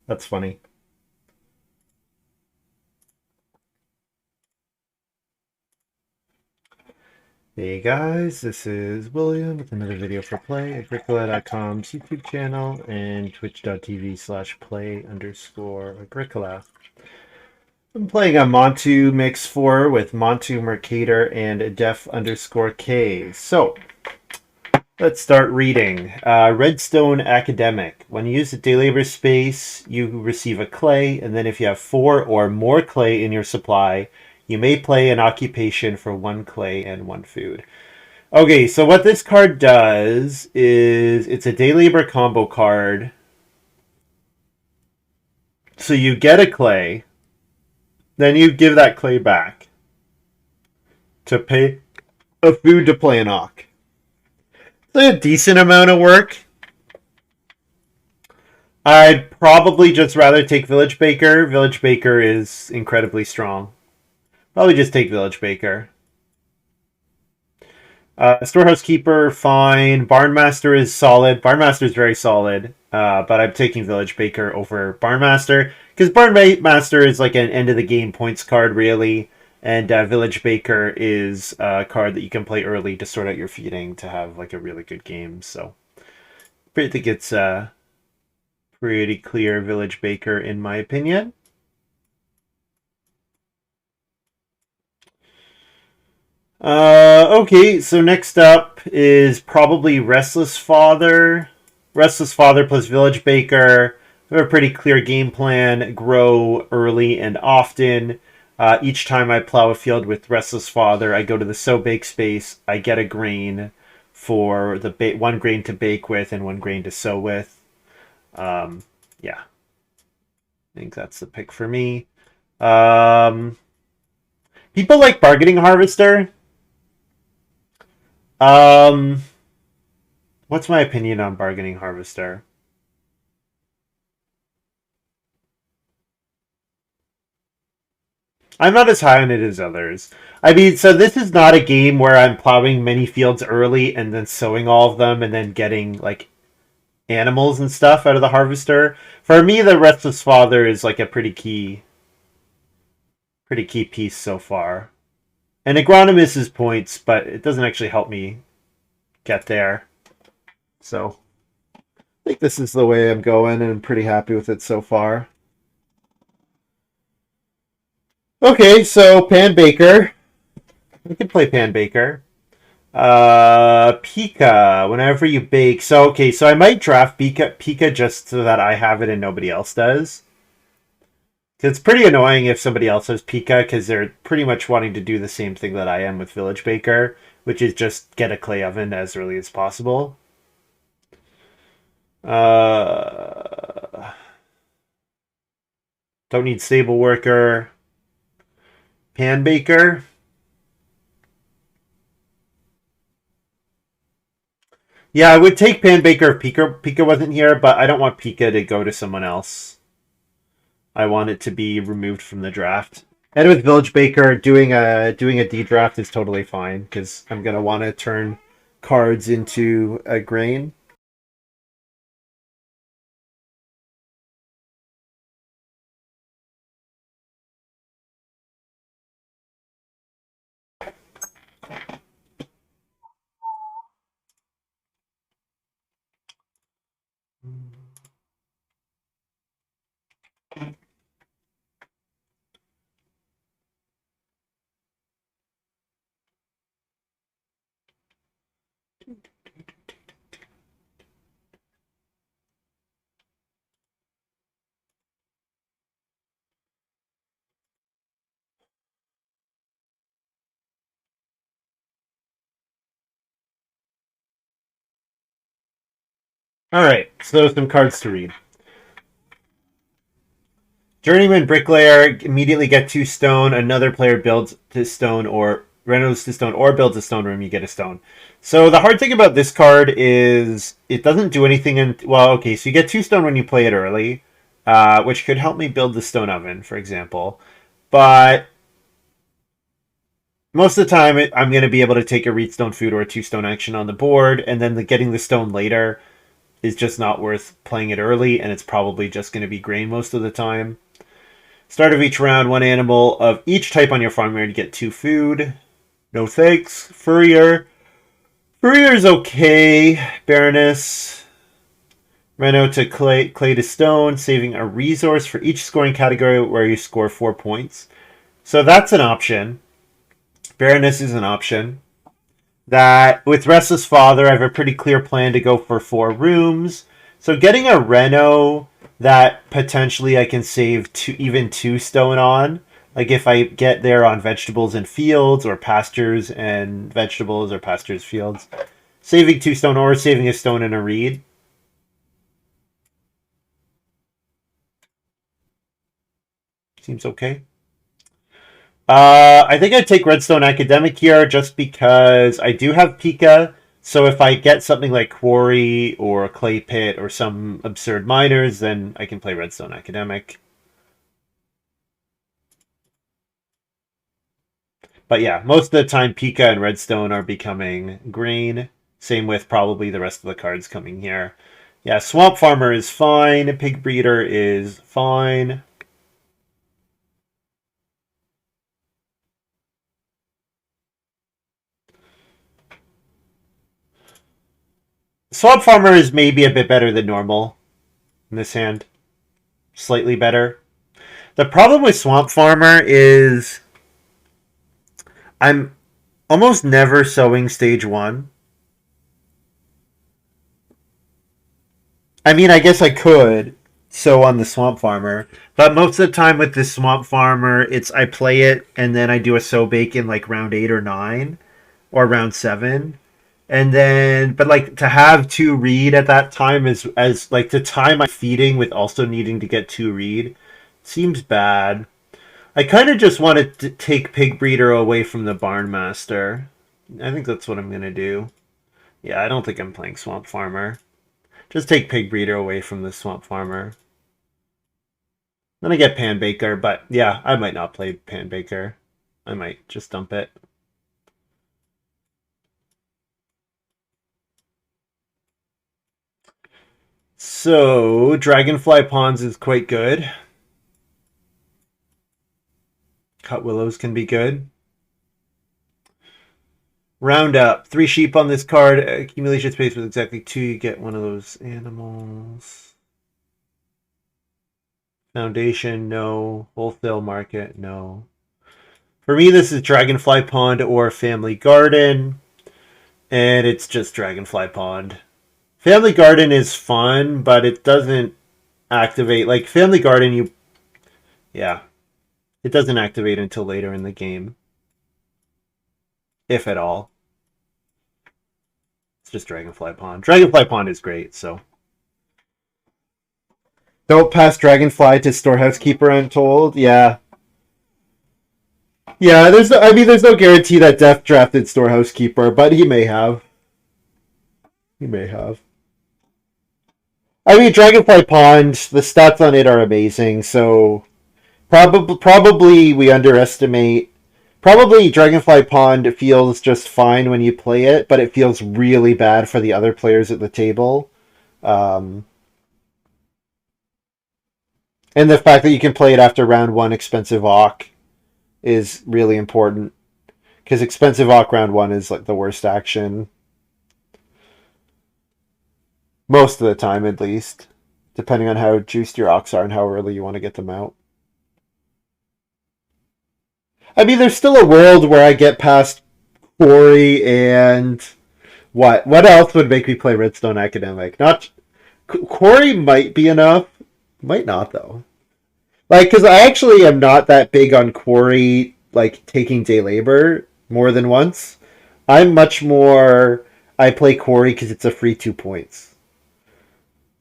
That's funny. Hey guys, this is William with another video for Play-agricola.com's YouTube channel and twitch.tv/play_agricola. I'm playing a Montu mix 4 with Montu, Mercator, and Def_K. So, let's start reading. Redstone Academic. When you use the day labor space, you receive a clay, and then if you have 4 or more clay in your supply, you may play an occupation for 1 clay and 1 food. Okay, so what this card does is it's a day labor combo card. So you get a clay, then you give that clay back to pay a food to play an ock. It's like a decent amount of work. I'd probably just rather take Village Baker. Village Baker is incredibly strong. Probably just take Village Baker. Storehouse Keeper, fine. Barnmaster is solid. Barnmaster is very solid. But I'm taking Village Baker over Barnmaster. Because Barnmaster is like an end of the game points card, really. And Village Baker is a card that you can play early to sort out your feeding to have like a really good game. So I think it's pretty clear Village Baker in my opinion. Okay, so next up is probably Restless Father. Restless Father plus Village Baker. We have a pretty clear game plan. Grow early and often. Each time I plow a field with Restless Father, I go to the sow bake space. I get a grain for the 1 grain to bake with and 1 grain to sow with. Yeah, I think that's the pick for me. People like Bargaining Harvester. Um, what's my opinion on Bargaining Harvester? I'm not as high on it as others. I mean, so this is not a game where I'm plowing many fields early and then sowing all of them and then getting like animals and stuff out of the harvester. For me, the Restless Father is like a pretty key piece so far. And Agronomist is points, but it doesn't actually help me get there. So I think this is the way I'm going, and I'm pretty happy with it so far. Okay, so Pan Baker. We can play Pan Baker. Pika. Whenever you bake. So okay, so I might draft Pika just so that I have it and nobody else does. It's pretty annoying if somebody else has Pika because they're pretty much wanting to do the same thing that I am with Village Baker, which is just get a clay oven as early as possible. Don't need stable worker. Pan Baker. Yeah, I would take Pan Baker if Pika wasn't here, but I don't want Pika to go to someone else. I want it to be removed from the draft. And with Village Baker, doing a D draft is totally fine because I'm gonna want to turn cards into a grain. All right, so some cards to read. Journeyman Bricklayer, immediately get 2 stone. Another player builds to stone or renovates to stone or builds a stone room, you get a stone. So the hard thing about this card is it doesn't do anything in... Well, okay, so you get 2 stone when you play it early, which could help me build the stone oven, for example. But most of the time, I'm going to be able to take a reed stone food or a 2 stone action on the board, and then getting the stone later is just not worth playing it early, and it's probably just going to be grain most of the time. Start of each round, one animal of each type on your farm area to get 2 food. No thanks. Furrier. Furrier's okay. Baroness. Reno to clay to stone, saving a resource for each scoring category where you score 4 points. So that's an option. Baroness is an option. That with Restless Father, I have a pretty clear plan to go for 4 rooms. So getting a Reno that potentially I can save even 2 stone on. Like if I get there on vegetables and fields, or pastures and vegetables, or pastures fields. Saving 2 stone or saving a stone and a reed. Seems okay. I think I'd take Redstone Academic here just because I do have Pika. So if I get something like Quarry or Clay Pit or some absurd miners, then I can play Redstone Academic. But yeah, most of the time Pika and Redstone are becoming green. Same with probably the rest of the cards coming here. Yeah, Swamp Farmer is fine. Pig Breeder is fine. Swamp Farmer is maybe a bit better than normal in this hand. Slightly better. The problem with Swamp Farmer is I'm almost never sowing stage 1. I mean, I guess I could sow on the Swamp Farmer, but most of the time with this Swamp Farmer, it's I play it and then I do a sow bake in like round 8 or 9 or round 7. And then, but like to have 2 reed at that time is as like to time my feeding with also needing to get 2 reed seems bad. I kind of just want to take Pig Breeder away from the Barn Master. I think that's what I'm going to do. Yeah, I don't think I'm playing Swamp Farmer. Just take Pig Breeder away from the Swamp Farmer. Then I get Pan Baker, but yeah, I might not play Pan Baker. I might just dump it. So, Dragonfly Ponds is quite good. Cut Willows can be good. Roundup. 3 sheep on this card. Accumulation space with exactly 2. You get one of those animals. Foundation, no. Wholesale market, no. For me, this is Dragonfly Pond or Family Garden. And it's just Dragonfly Pond. Family Garden is fun, but it doesn't activate. Like, Family Garden, yeah. It doesn't activate until later in the game. If at all. It's just Dragonfly Pond. Dragonfly Pond is great, so. Don't pass Dragonfly to Storehouse Keeper, I'm told. Yeah. Yeah, there's no guarantee that Death drafted Storehouse Keeper, but he may have. He may have. I mean, Dragonfly Pond, the stats on it are amazing, so probably we underestimate. Probably Dragonfly Pond feels just fine when you play it, but it feels really bad for the other players at the table. Um, and the fact that you can play it after round 1 expensive Awk is really important. Because expensive Awk round 1 is like the worst action. Most of the time, at least. Depending on how juiced your Awks are and how early you want to get them out. I mean, there's still a world where I get past Quarry and what? What else would make me play Redstone Academic? Not Quarry might be enough. Might not though. Like, because I actually am not that big on Quarry, like taking day labor more than once. I'm much more. I play Quarry because it's a free 2 points.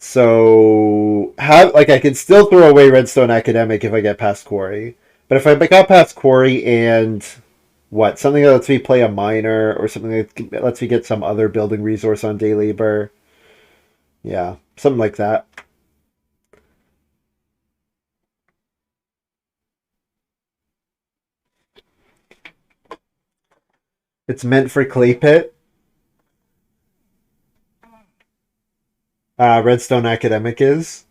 So have like I can still throw away Redstone Academic if I get past Quarry. But if I got past Quarry and what something that lets me play a miner or something that lets me get some other building resource on day labor, yeah, something like that. It's meant for clay pit. Redstone Academic is.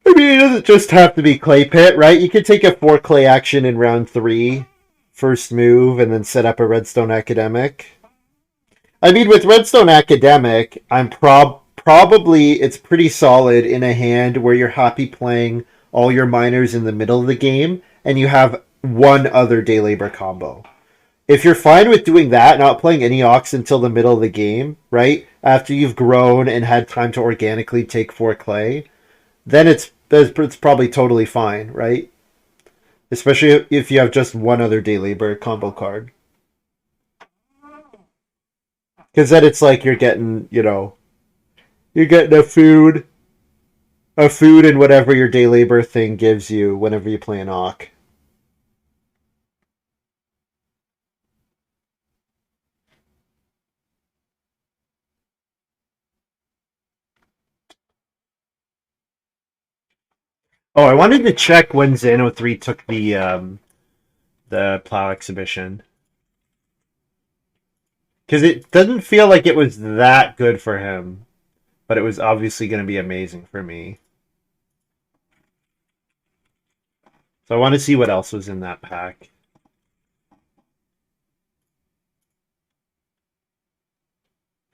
I mean, it doesn't just have to be Clay Pit, right? You could take a 4 clay action in round 3, first move, and then set up a Redstone Academic. I mean, with Redstone Academic, probably it's pretty solid in a hand where you're happy playing all your miners in the middle of the game, and you have one other day labor combo. If you're fine with doing that, not playing any Ox until the middle of the game, right? After you've grown and had time to organically take 4 clay, then it's probably totally fine, right? Especially if you have just one other day labor combo card. Because then it's like you're getting a food and whatever your day labor thing gives you whenever you play an Ock. Oh, I wanted to check when Xano3 took the plow exhibition. Because it doesn't feel like it was that good for him, but it was obviously going to be amazing for me. So I want to see what else was in that pack.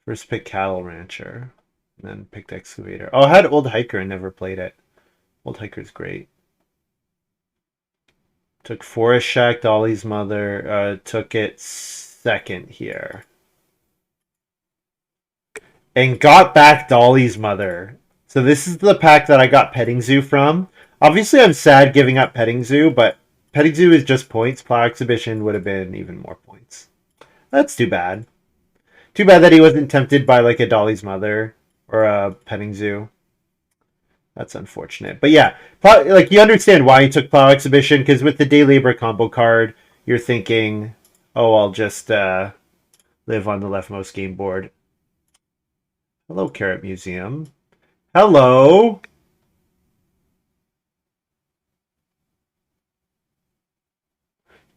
First pick Cattle Rancher, and then picked Excavator. Oh, I had Old Hiker and never played it. Old Hiker's great. Took Forest Shack, Dolly's Mother. Took it second here. And got back Dolly's Mother. So this is the pack that I got Petting Zoo from. Obviously, I'm sad giving up Petting Zoo, but Petting Zoo is just points. Plow Exhibition would have been even more points. That's too bad. Too bad that he wasn't tempted by like a Dolly's Mother or a Petting Zoo. That's unfortunate. But yeah, like you understand why he took Plow Exhibition, because with the Day Labor combo card, you're thinking, oh, I'll just live on the leftmost game board. Hello, Carrot Museum. Hello.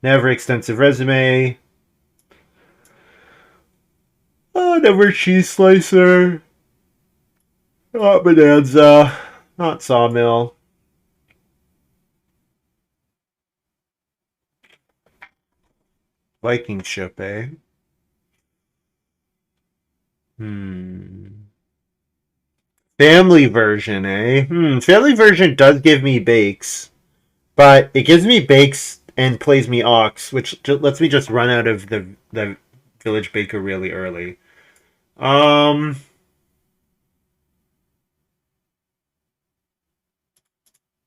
Never extensive resume. Oh, never cheese slicer. Not bonanza. Not sawmill. Viking ship, eh? Family version, eh? Family version does give me bakes, but it gives me bakes and plays me ox, which lets me just run out of the village baker really early.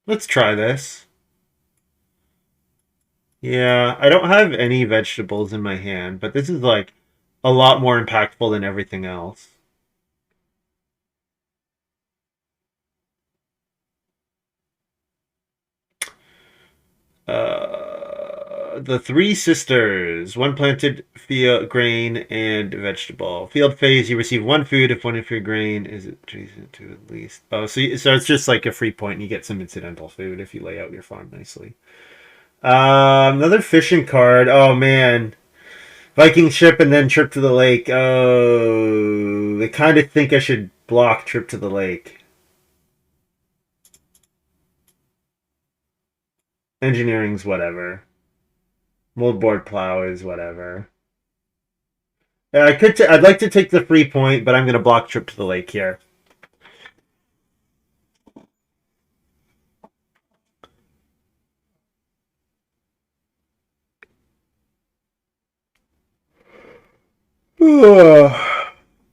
Let's try this. Yeah, I don't have any vegetables in my hand, but this is like a lot more impactful than everything else. The Three Sisters. One planted field grain and vegetable. Field phase, you receive one food if one of your grain is adjacent to at least. Oh, so it's just like a free point, and you get some incidental food if you lay out your farm nicely. Another fishing card. Oh man, Viking ship and then trip to the lake. Oh, I kind of think I should block trip to the lake. Engineering's whatever. Moldboard plow is whatever. Yeah, I'd like to take the free point, but I'm gonna block trip to the lake here.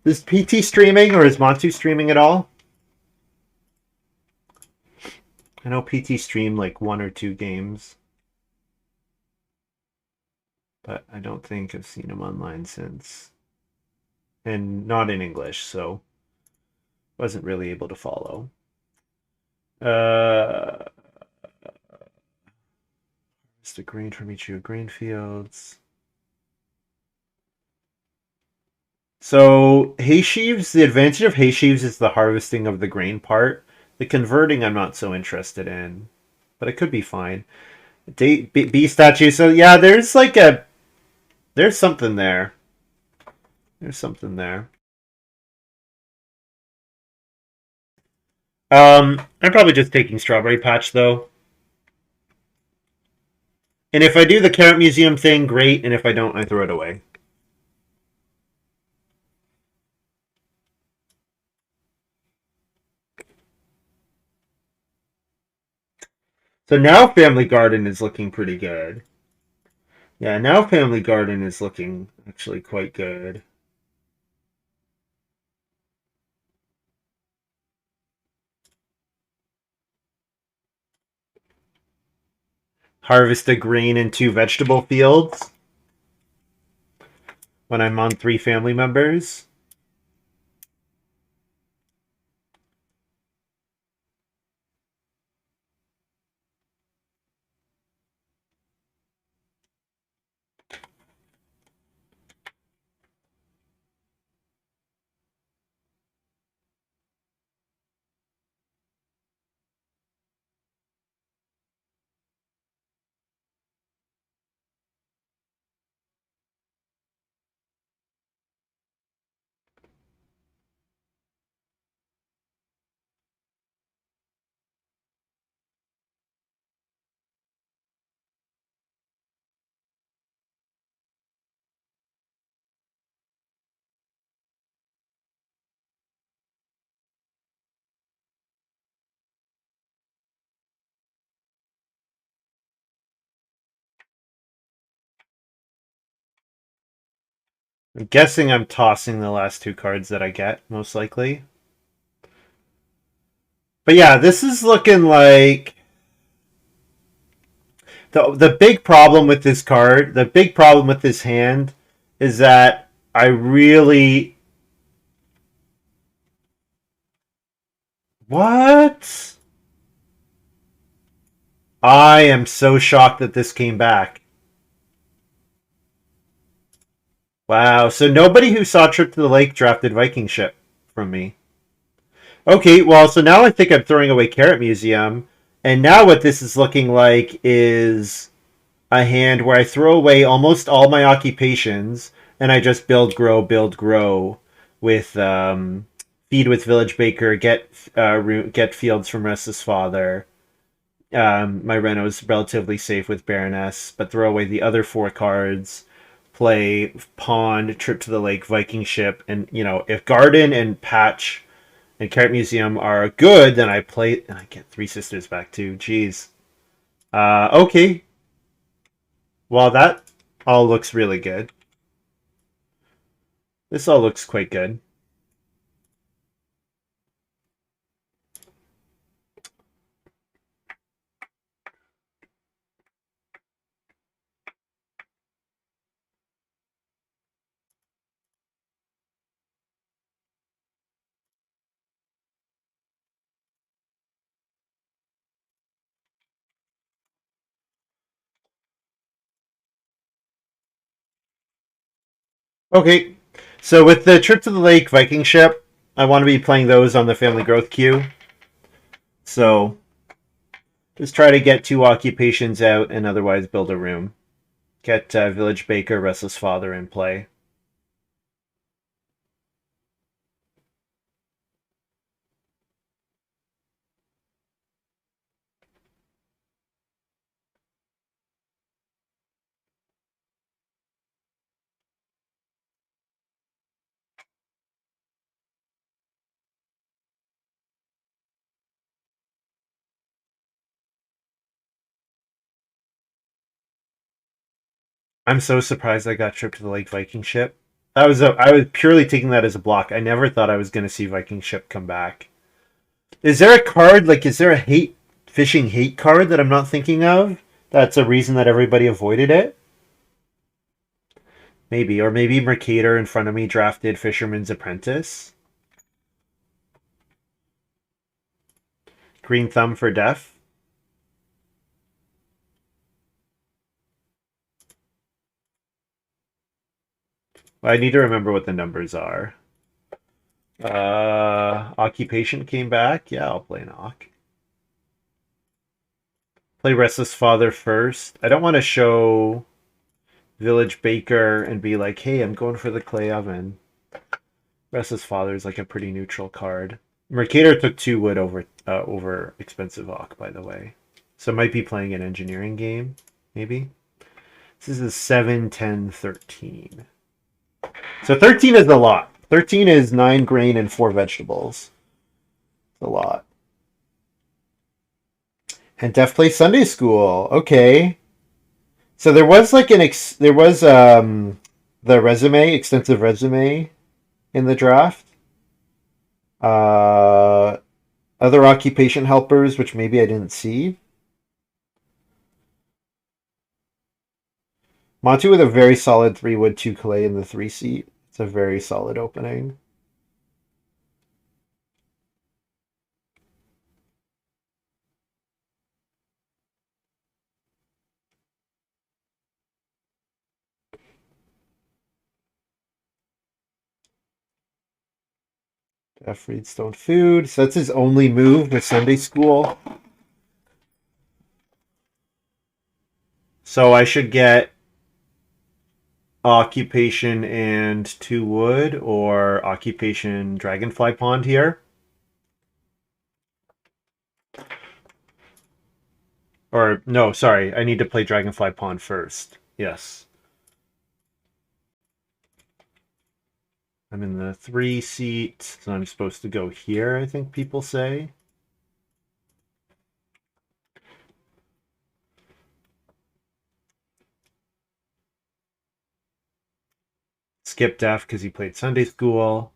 Is PT streaming or is Montu streaming at all? I know PT streamed like 1 or 2 games, but I don't think I've seen him online since. And not in English, so wasn't really able to follow. Just a grain from each of your grain fields. So hay sheaves, the advantage of hay sheaves is the harvesting of the grain part. The converting I'm not so interested in, but it could be fine. Bee statue. So yeah, there's something there. There's something there. I'm probably just taking Strawberry Patch though. And if I do the Carrot Museum thing, great. And if I don't, I throw it away. So now Family Garden is looking pretty good. Yeah, now Family Garden is looking actually quite good. Harvest a grain in 2 vegetable fields when I'm on 3 family members. I'm guessing I'm tossing the last 2 cards that I get, most likely. But yeah, this is looking like the big problem with this card, the big problem with this hand is that I really what? I am so shocked that this came back. Wow, so nobody who saw Trip to the Lake drafted Viking ship from me. Okay, well, so now I think I'm throwing away Carrot Museum, and now what this is looking like is a hand where I throw away almost all my occupations, and I just build, grow with feed with Village Baker, get fields from Restless Father. My Reno's relatively safe with Baroness, but throw away the other 4 cards. Play Pond, Trip to the Lake, Viking ship, and if Garden and Patch and Carrot Museum are good, then I play and I get 3 sisters back too. Jeez. Okay. Well, that all looks really good. This all looks quite good. Okay. So with the Trip to the Lake Viking ship, I want to be playing those on the family growth queue. So just try to get 2 occupations out and otherwise build a room. Get Village Baker, Restless Father in play. I'm so surprised I got Trip to the Lake Viking ship. I was purely taking that as a block. I never thought I was going to see Viking ship come back. Is there a card is there a fishing hate card that I'm not thinking of? That's a reason that everybody avoided it? Maybe, or maybe Mercator in front of me drafted Fisherman's Apprentice. Green Thumb for Death. I need to remember what the numbers are. Occupation came back. Yeah, I'll play an Ock. Play Restless Father first. I don't want to show Village Baker and be like, hey, I'm going for the clay oven. Restless Father is like a pretty neutral card. Mercator took 2 wood over expensive Hawk, by the way. So might be playing an engineering game, maybe. This is a 7, 10, 13. So 13 is a lot. 13 is 9 grain and 4 vegetables. It's a lot. And Def plays Sunday School. Okay. So there was like the resume, extensive resume in the draft. Uh Other occupation helpers, which maybe I didn't see. Montu with a very solid 3 wood 2 clay in the 3 seat. It's a very solid opening. F Reedstone Food. So that's his only move with Sunday School. So I should get occupation and 2 wood or occupation dragonfly pond here. Or no, sorry, I need to play dragonfly pond first. Yes. I'm in the 3 seat, so I'm supposed to go here, I think people say. Skip Def because he played Sunday School.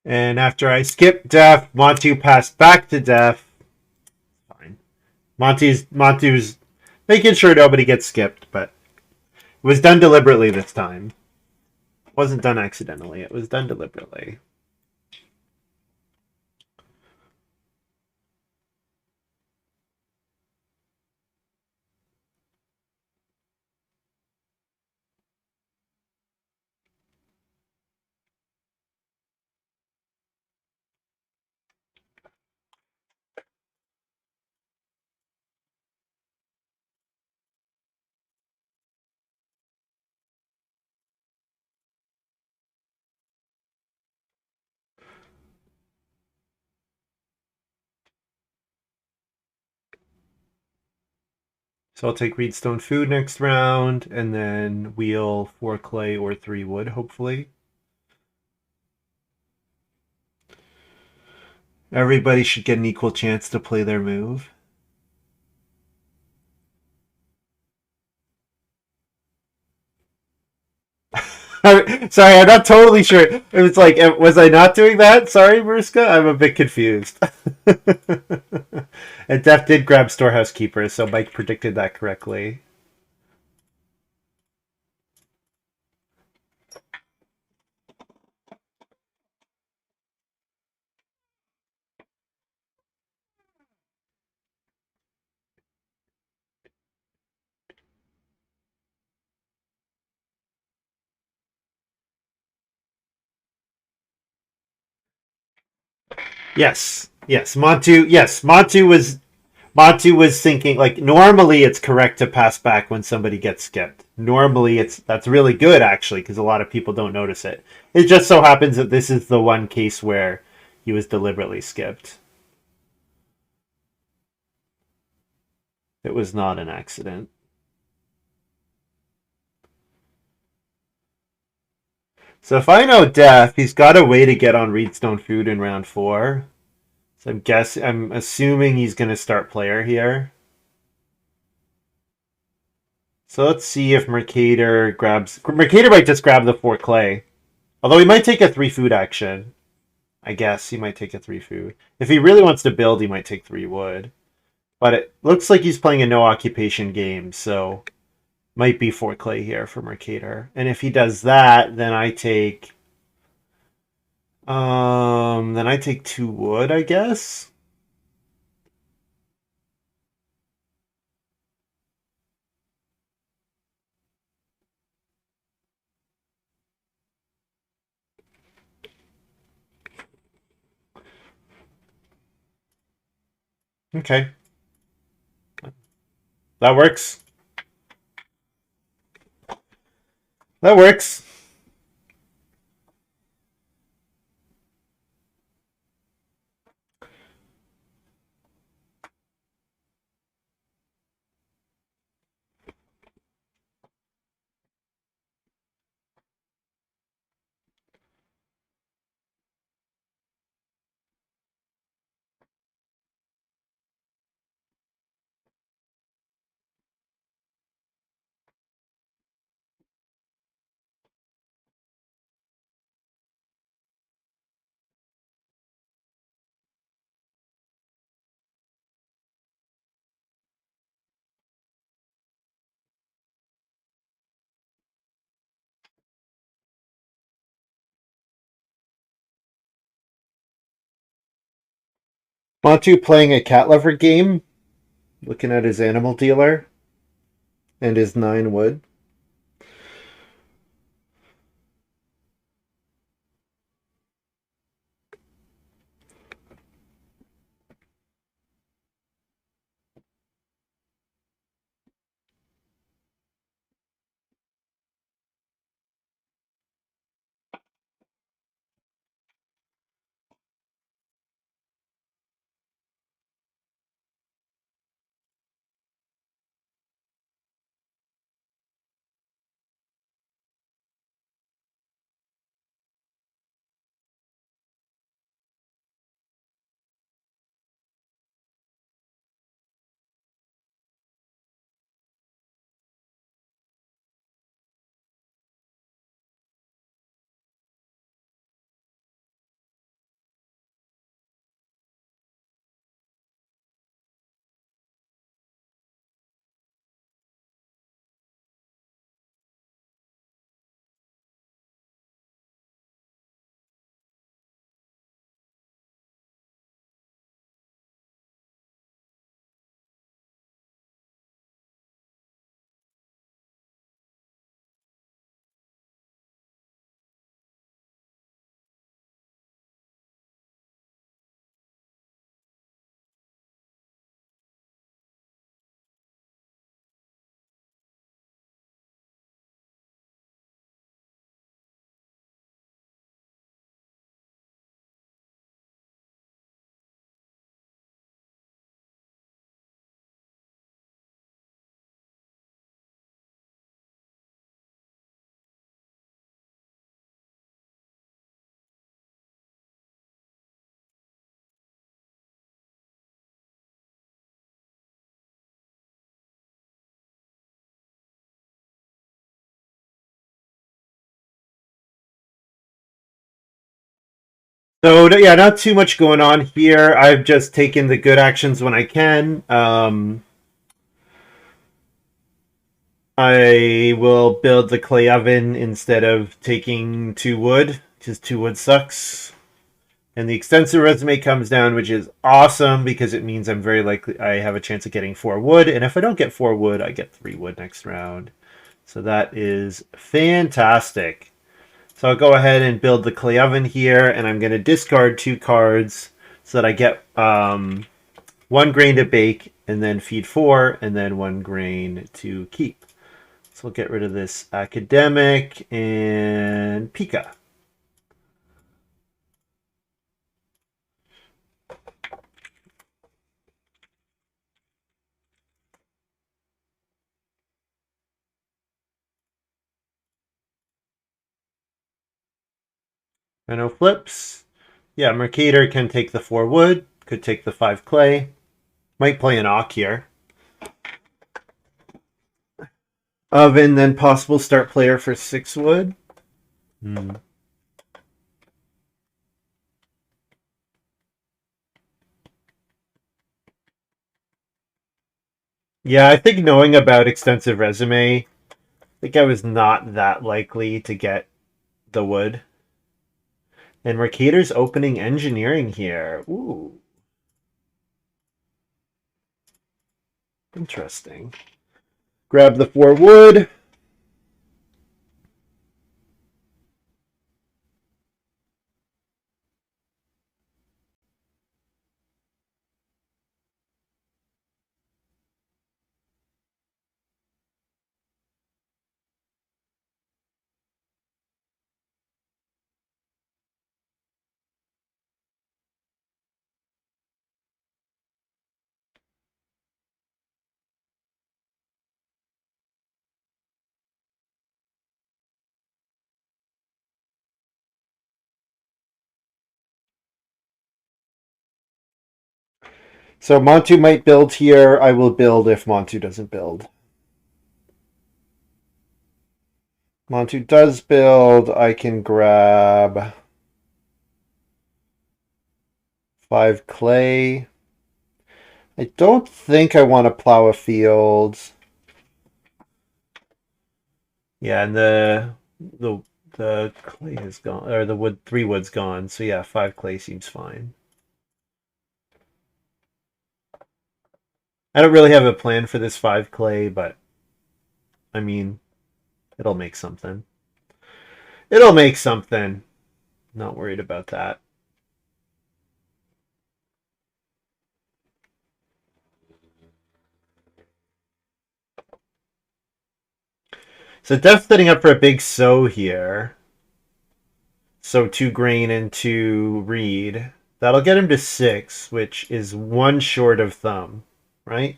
And after I skip Def, Montu passed back to Def. Fine. Montu's making sure nobody gets skipped, but it was done deliberately this time. It wasn't done accidentally. It was done deliberately. So I'll take Reedstone Food next round, and then wheel 4 clay or 3 wood, hopefully. Everybody should get an equal chance to play their move. Sorry, I'm not totally sure. It was like, was I not doing that? Sorry, Mariska, I'm a bit confused. And Def did grab Storehouse Keeper, so Mike predicted that correctly. Yes, Montu. Yes, Montu was thinking like normally it's correct to pass back when somebody gets skipped. Normally that's really good actually because a lot of people don't notice it. It just so happens that this is the one case where he was deliberately skipped. It was not an accident. So if I know Def, he's got a way to get on Reedstone Food in round 4. So I'm assuming he's going to start player here. So let's see if Mercator grabs. Mercator might just grab the 4 clay. Although he might take a 3 food action. I guess he might take a 3 food. If he really wants to build, he might take 3 wood. But it looks like he's playing a no occupation game, so might be 4 clay here for Mercator. And if he does that, then I take 2 wood, I guess. Okay, that works. That works. Montu playing a cat lover game, looking at his animal dealer and his 9 wood. So yeah, not too much going on here. I've just taken the good actions when I can. I will build the clay oven instead of taking 2 wood, because 2 wood sucks. And the extensive resume comes down, which is awesome because it means I'm very likely I have a chance of getting 4 wood. And if I don't get 4 wood, I get 3 wood next round. So that is fantastic. So I'll go ahead and build the clay oven here, and I'm going to discard 2 cards so that I get 1 grain to bake, and then feed 4, and then 1 grain to keep. So we'll get rid of this academic and Pika. Reno flips. Yeah, mercator can take the 4 wood, could take the 5 clay. Might play an Auk here. Oven, then possible start player for 6 wood. Hmm. Yeah, I think knowing about extensive resume, I think I was not that likely to get the wood. And Mercator's opening engineering here. Ooh, interesting. Grab the 4 wood. So Montu might build here. I will build if Montu doesn't build. Montu does build. I can grab 5 clay. I don't think I want to plow a field. Yeah, and the clay is gone, or the wood 3 wood's gone. So yeah, 5 clay seems fine. I don't really have a plan for this 5 clay, but I mean, it'll make something. It'll make something. Not worried about that. So Def's setting up for a big sow here. So 2 grain and 2 reed. That'll get him to 6, which is 1 short of thumb, right?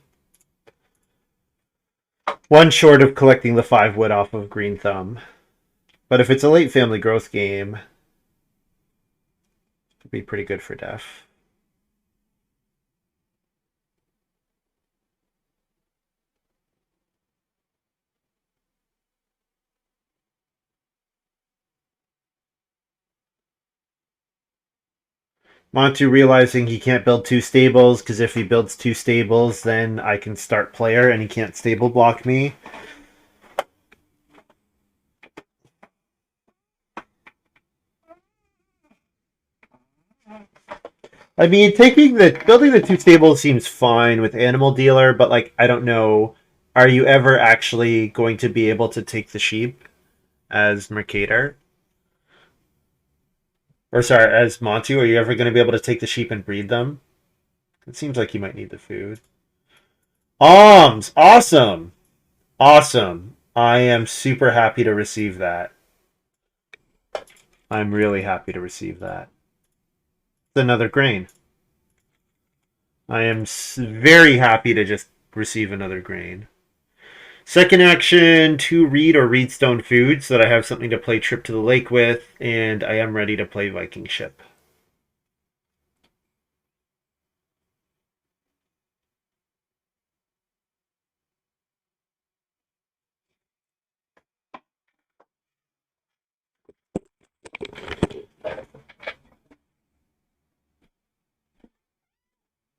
1 short of collecting the 5 wood off of green thumb. But if it's a late family growth game, it'd be pretty good for Def. Montu realizing he can't build 2 stables, because if he builds 2 stables, then I can start player and he can't stable block me. I mean, building the 2 stables seems fine with Animal Dealer, but like I don't know, are you ever actually going to be able to take the sheep as mercator? Or sorry, as Montu, are you ever going to be able to take the sheep and breed them? It seems like you might need the food. Alms! Awesome! Awesome. I am super happy to receive that. I'm really happy to receive that. It's another grain. I am very happy to just receive another grain. Second action, 2 reed or reedstone food so that I have something to play Trip to the Lake with, and I am ready to play Viking Ship.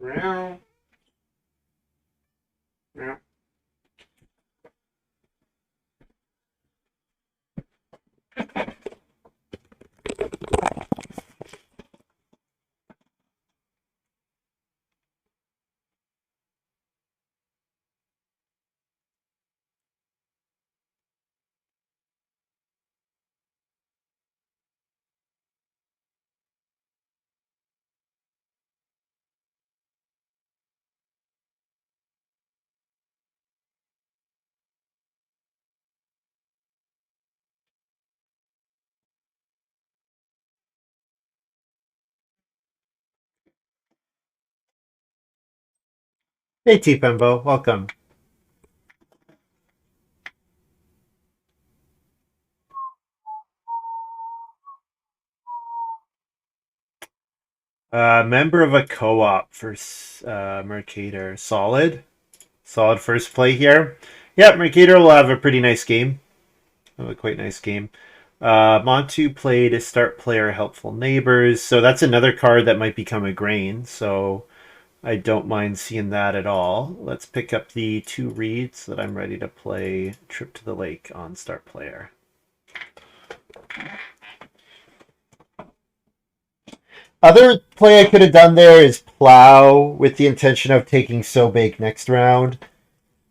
Meow. Meow. Hey, T Pembo, welcome. Member of a co-op for Mercator. Solid first play here. Yeah, Mercator will have a pretty nice game. A quite nice game. Montu played Start Player Helpful Neighbors, so that's another card that might become a grain, so I don't mind seeing that at all. Let's pick up the 2 reads so that I'm ready to play Trip to the Lake on Start Player. Other play I could have done there is Plow with the intention of taking So Bake next round.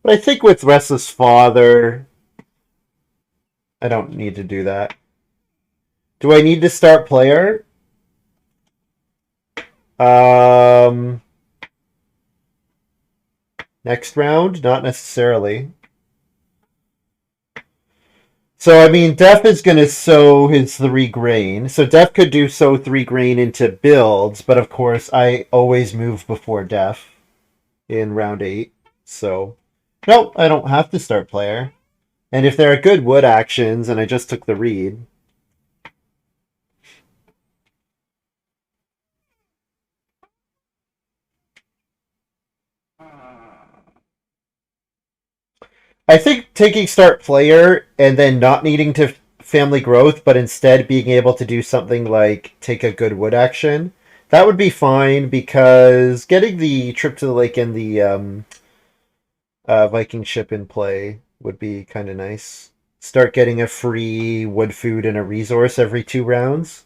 But I think with Restless Father, I don't need to do that. Do I need to start player? Um, Next round? Not necessarily. So, I mean, Def is going to sow his 3 grain. So, Def could do sow 3 grain into builds, but of course, I always move before Def in round 8. So, no, I don't have to start player. And if there are good wood actions, and I just took the read. I think taking start player and then not needing to family growth, but instead being able to do something like take a good wood action, that would be fine because getting the trip to the lake and the Viking ship in play would be kind of nice. Start getting a free wood food and a resource every 2 rounds.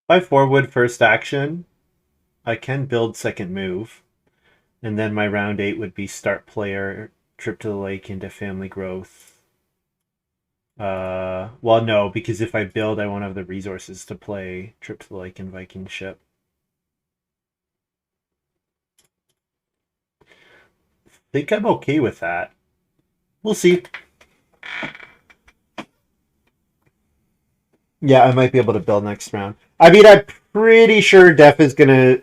By 4 wood first action, I can build second move, and then my round 8 would be start player, trip to the lake into family growth. Well, no, because if I build, I won't have the resources to play trip to the lake and Viking ship. Think I'm okay with that. We'll see. Yeah, I might be able to build next round. I mean, I'm pretty sure Def is gonna.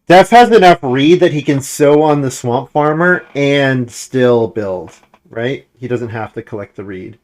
Def has enough reed that he can sow on the swamp farmer and still build, right? He doesn't have to collect the reed.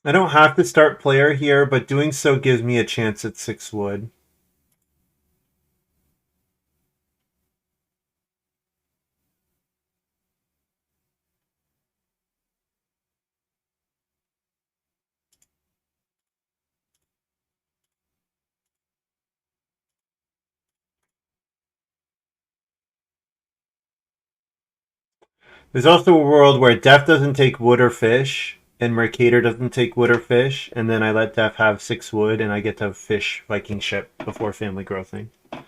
I don't have to start player here, but doing so gives me a chance at 6 wood. There's also a world where Def doesn't take wood or fish, and Mercator doesn't take wood or fish, and then I let Def have 6 wood, and I get to fish Viking ship before family growthing. I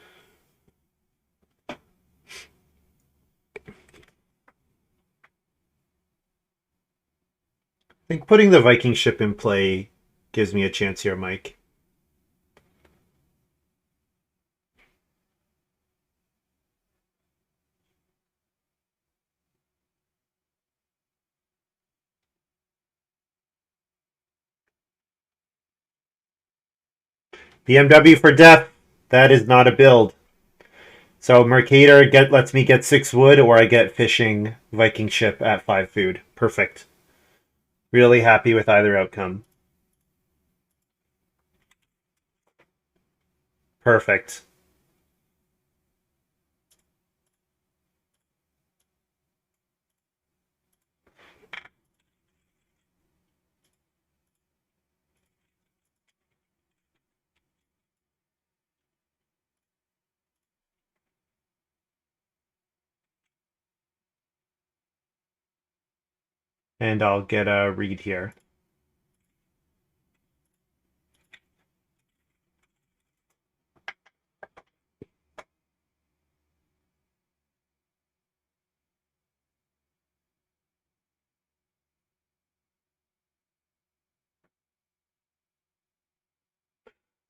think putting the Viking ship in play gives me a chance here, Mike. BMW for Def. That is not a build. So Mercator lets me get 6 wood, or I get fishing Viking ship at 5 food. Perfect. Really happy with either outcome. Perfect. And I'll get a read here.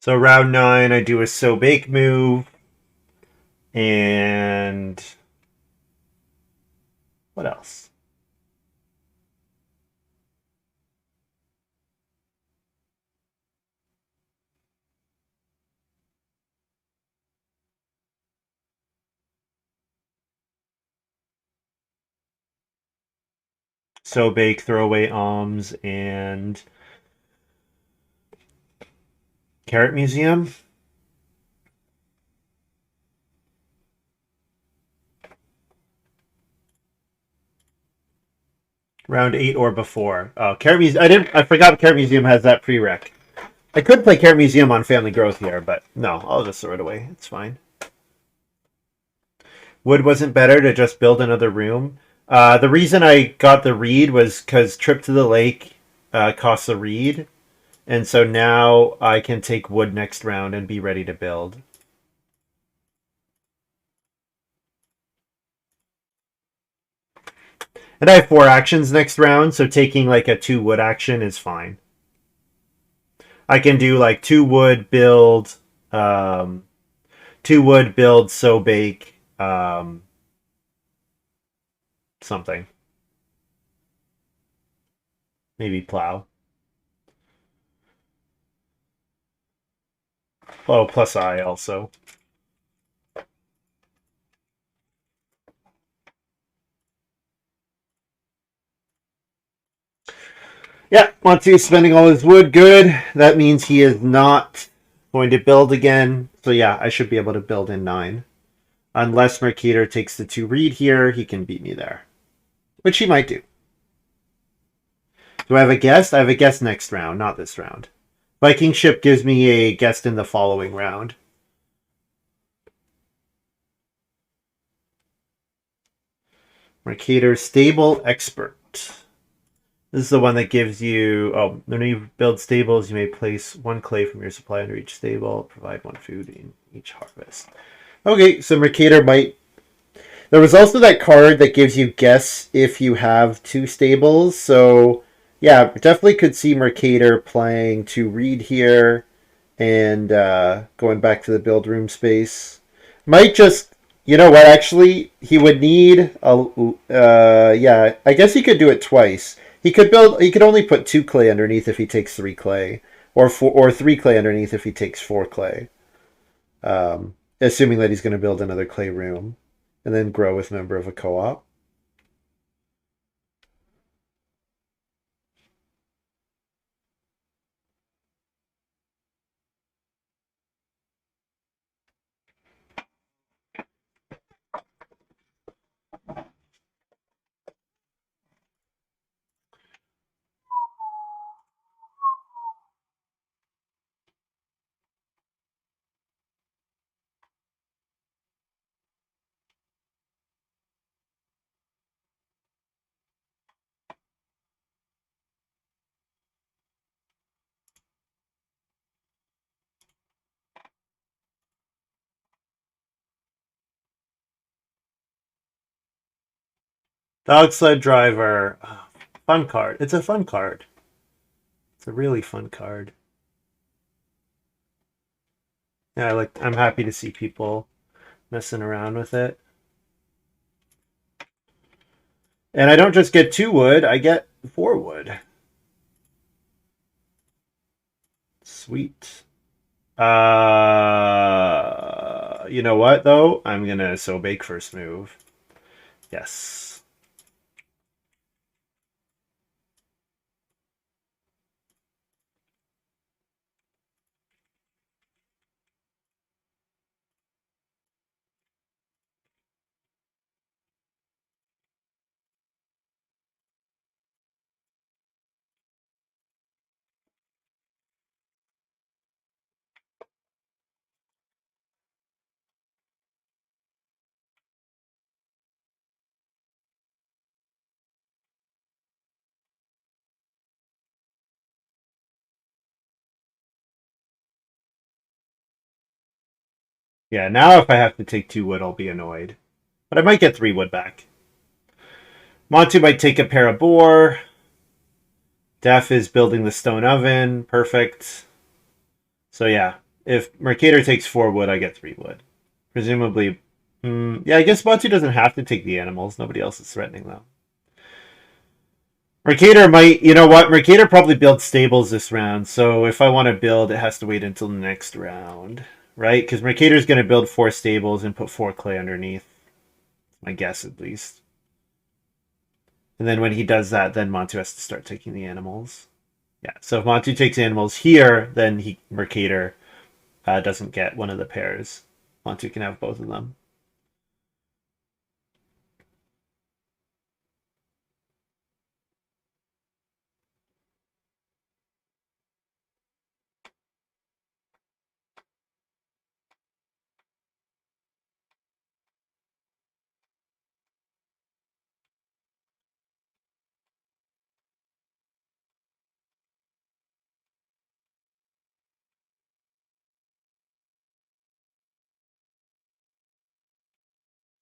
So round 9, I do a sow bake move. And what else? Sow bake, throw away alms, and carrot museum. Round 8 or before. Oh, Carrot Museum. I forgot Carrot Museum has that prereq. I could play Carrot Museum on Family Growth here, but no, I'll just throw it away. It's fine. Wood wasn't better to just build another room. The reason I got the reed was because Trip to the Lake costs a reed, and so now I can take wood next round and be ready to build. And I have 4 actions next round, so taking like a 2 wood action is fine. I can do like 2 wood build, 2 wood build, sow bake, something. Maybe plow. Oh, plus I also. Yeah, Montu spending all his wood. Good. That means he is not going to build again. So yeah, I should be able to build in 9. Unless Mercator takes the 2 reed here, he can beat me there. Which he might do. Do I have a guest? I have a guest next round, not this round. Viking ship gives me a guest in the following round. Mercator stable expert. This is the one that gives you, oh, when you build stables, you may place 1 clay from your supply under each stable, provide 1 food in each harvest. Okay, so Mercator might... There was also that card that gives you guess if you have 2 stables, so yeah, definitely could see Mercator playing to read here and going back to the build room space. Might just... You know what, actually, he would need a... yeah, I guess he could do it twice. He could build. He could only put 2 clay underneath if he takes 3 clay, or 3 clay underneath if he takes 4 clay. Assuming that he's going to build another clay room, and then grow with member of a co-op. Dog sled driver, fun card. It's a fun card. It's a really fun card. Yeah, I'm happy to see people messing around with it. And I don't just get 2 wood, I get 4 wood. Sweet. You know what though? I'm gonna sow bake first move. Yes. Yeah, now if I have to take 2 wood, I'll be annoyed. But I might get 3 wood back. Montu might take a pair of boar. Def is building the stone oven. Perfect. So yeah, If Mercator takes 4 wood, I get 3 wood. Presumably, yeah, I guess Montu doesn't have to take the animals. Nobody else is threatening them. Mercator might, you know what? Mercator probably builds stables this round, so if I want to build, it has to wait until the next round, right? Because Mercator's going to build 4 stables and put 4 clay underneath. My guess, at least. And then when he does that, then Montu has to start taking the animals. Yeah, so if Montu takes animals here, then Mercator doesn't get one of the pairs. Montu can have both of them.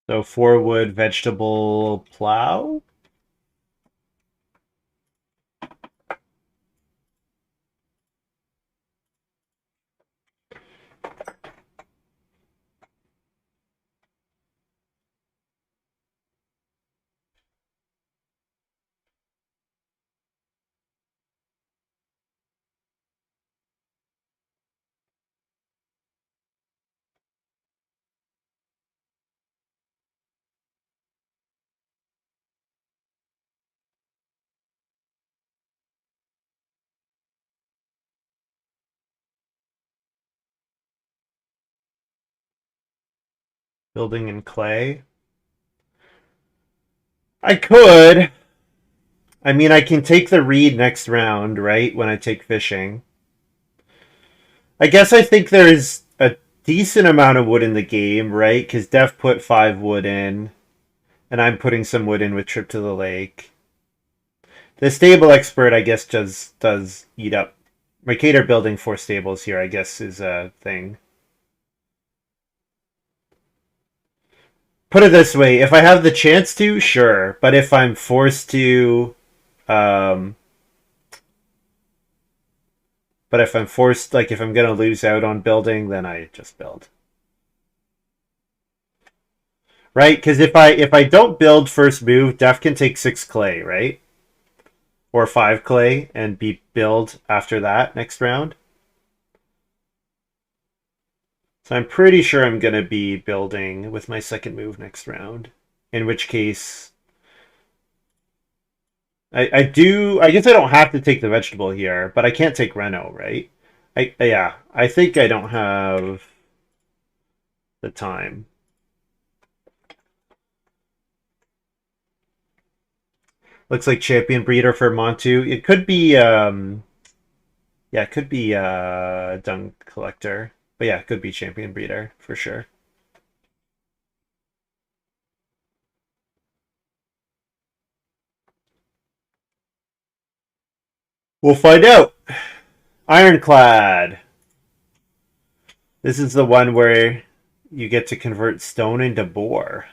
So 4 wood vegetable plow. Building in clay. I could. I mean, I can take the reed next round, right? When I take fishing. I guess I think there's a decent amount of wood in the game, right? Because Def put 5 wood in, and I'm putting some wood in with Trip to the Lake. The stable expert, I guess, does eat up. Mercator building 4 stables here, I guess, is a thing. Put it this way: if I have the chance to, sure. But if I'm forced to, um, but if I'm forced, like if I'm gonna lose out on building, then I just build. Right? Because if I don't build first move, Def can take 6 clay, right? Or 5 clay and be build after that next round. So I'm pretty sure I'm gonna be building with my second move next round. In which case, I guess I don't have to take the vegetable here, but I can't take Reno, right? Yeah, I think I don't have the time. Looks like champion breeder for Montu. It could be yeah, it could be dung collector. But yeah, it could be champion breeder for sure. We'll find out. Ironclad. This is the one where you get to convert stone into boar.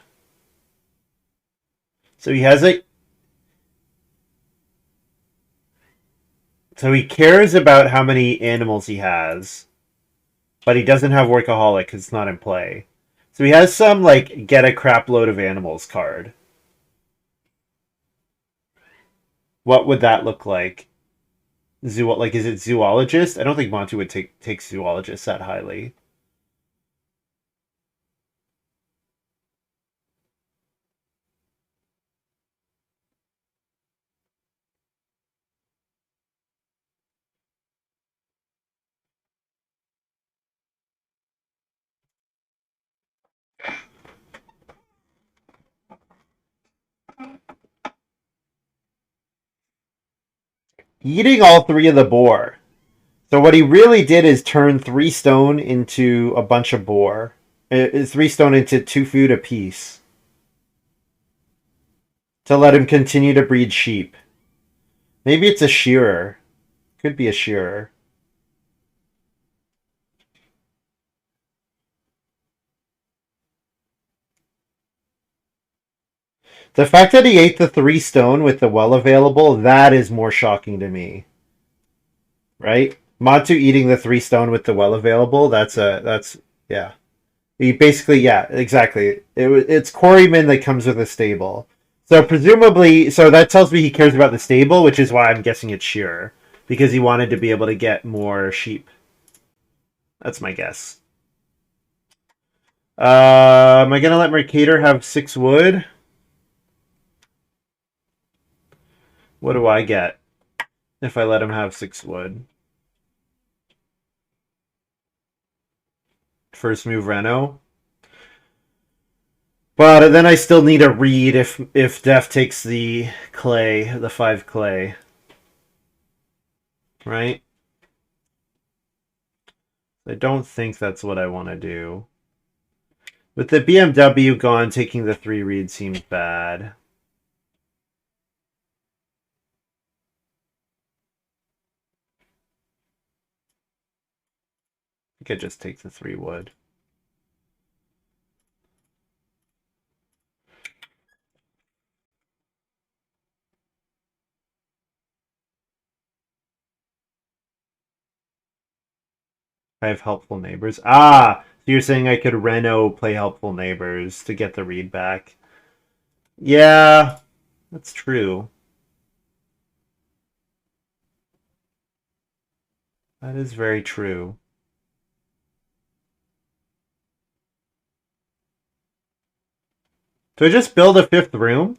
So he has a so he cares about how many animals he has, but he doesn't have workaholic because it's not in play. So he has some like get a crap load of animals card. What would that look like? Like is it zoologist? I don't think Montu would take zoologist that highly. Eating all 3 of the boar. So what he really did is turn 3 stone into a bunch of boar. 3 stone into 2 food apiece to let him continue to breed sheep. Maybe it's a shearer. Could be a shearer. The fact that he ate the 3 stone with the well available, that is more shocking to me. Right? Montu eating the 3 stone with the well available. That's yeah. He basically, yeah, exactly. It's Quarryman that comes with a stable. So presumably, so that tells me he cares about the stable, which is why I'm guessing it's shearer because he wanted to be able to get more sheep. That's my guess. Am I gonna let Mercator have 6 wood? What do I get if I let him have 6 wood? First move Reno. But then I still need a read if Def takes the clay, the 5 clay, right? I don't think that's what I want to do. With the BMW gone, taking the 3 read seems bad. I think I just take the 3 wood. I have helpful neighbors. Ah, so you're saying I could Reno play helpful neighbors to get the read back? Yeah, that's true. That is very true. Do I just build a 5th room?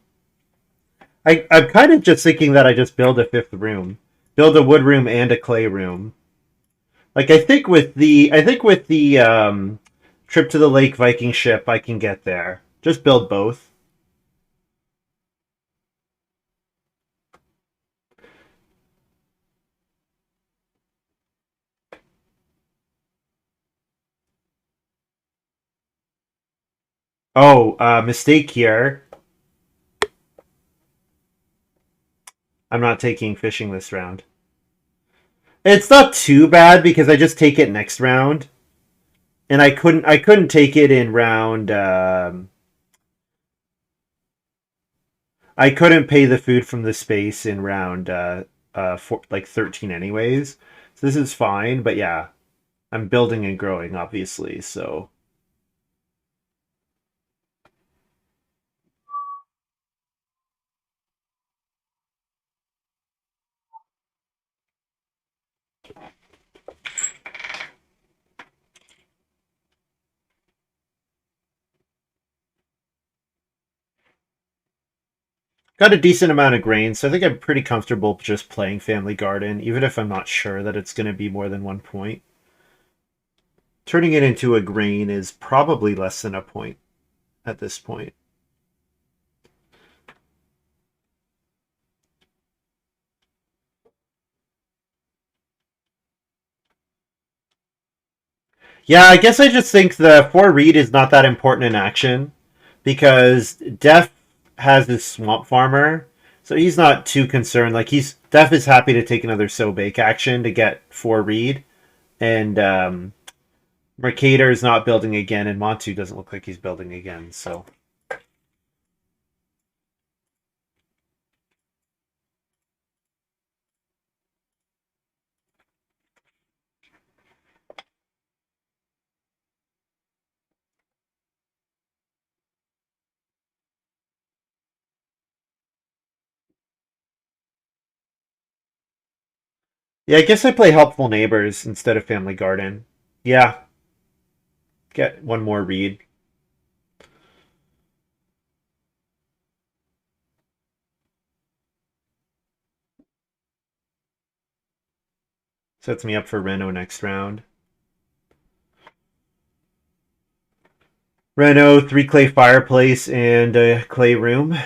I'm kind of just thinking that I just build a 5th room. Build a wood room and a clay room. Like I think with the trip to the lake Viking ship, I can get there. Just build both. Oh, mistake here. I'm not taking fishing this round. It's not too bad because I just take it next round, and I couldn't take it in round. I couldn't pay the food from the space in round like 13 anyways. So this is fine, but yeah, I'm building and growing obviously. So got a decent amount of grain, so I think I'm pretty comfortable just playing Family Garden, even if I'm not sure that it's going to be more than 1 point. Turning it into a grain is probably less than a point at this point. Yeah, I guess I just think the 4 read is not that important in action because Def has this swamp farmer, so he's not too concerned. Like Def is happy to take another so bake action to get 4 read, and Mercator is not building again, and Montu doesn't look like he's building again. So yeah, I guess I play Helpful Neighbors instead of Family Garden. Yeah, get 1 more read. Sets me up for Reno next round. Reno, 3 clay fireplace, and a clay room.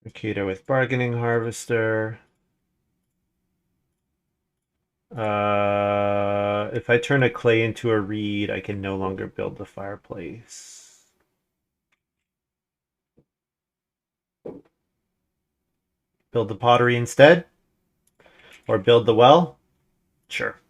Akita with Bargaining Harvester. If I turn a clay into a reed, I can no longer build the fireplace. Build the pottery instead? Or build the well? Sure.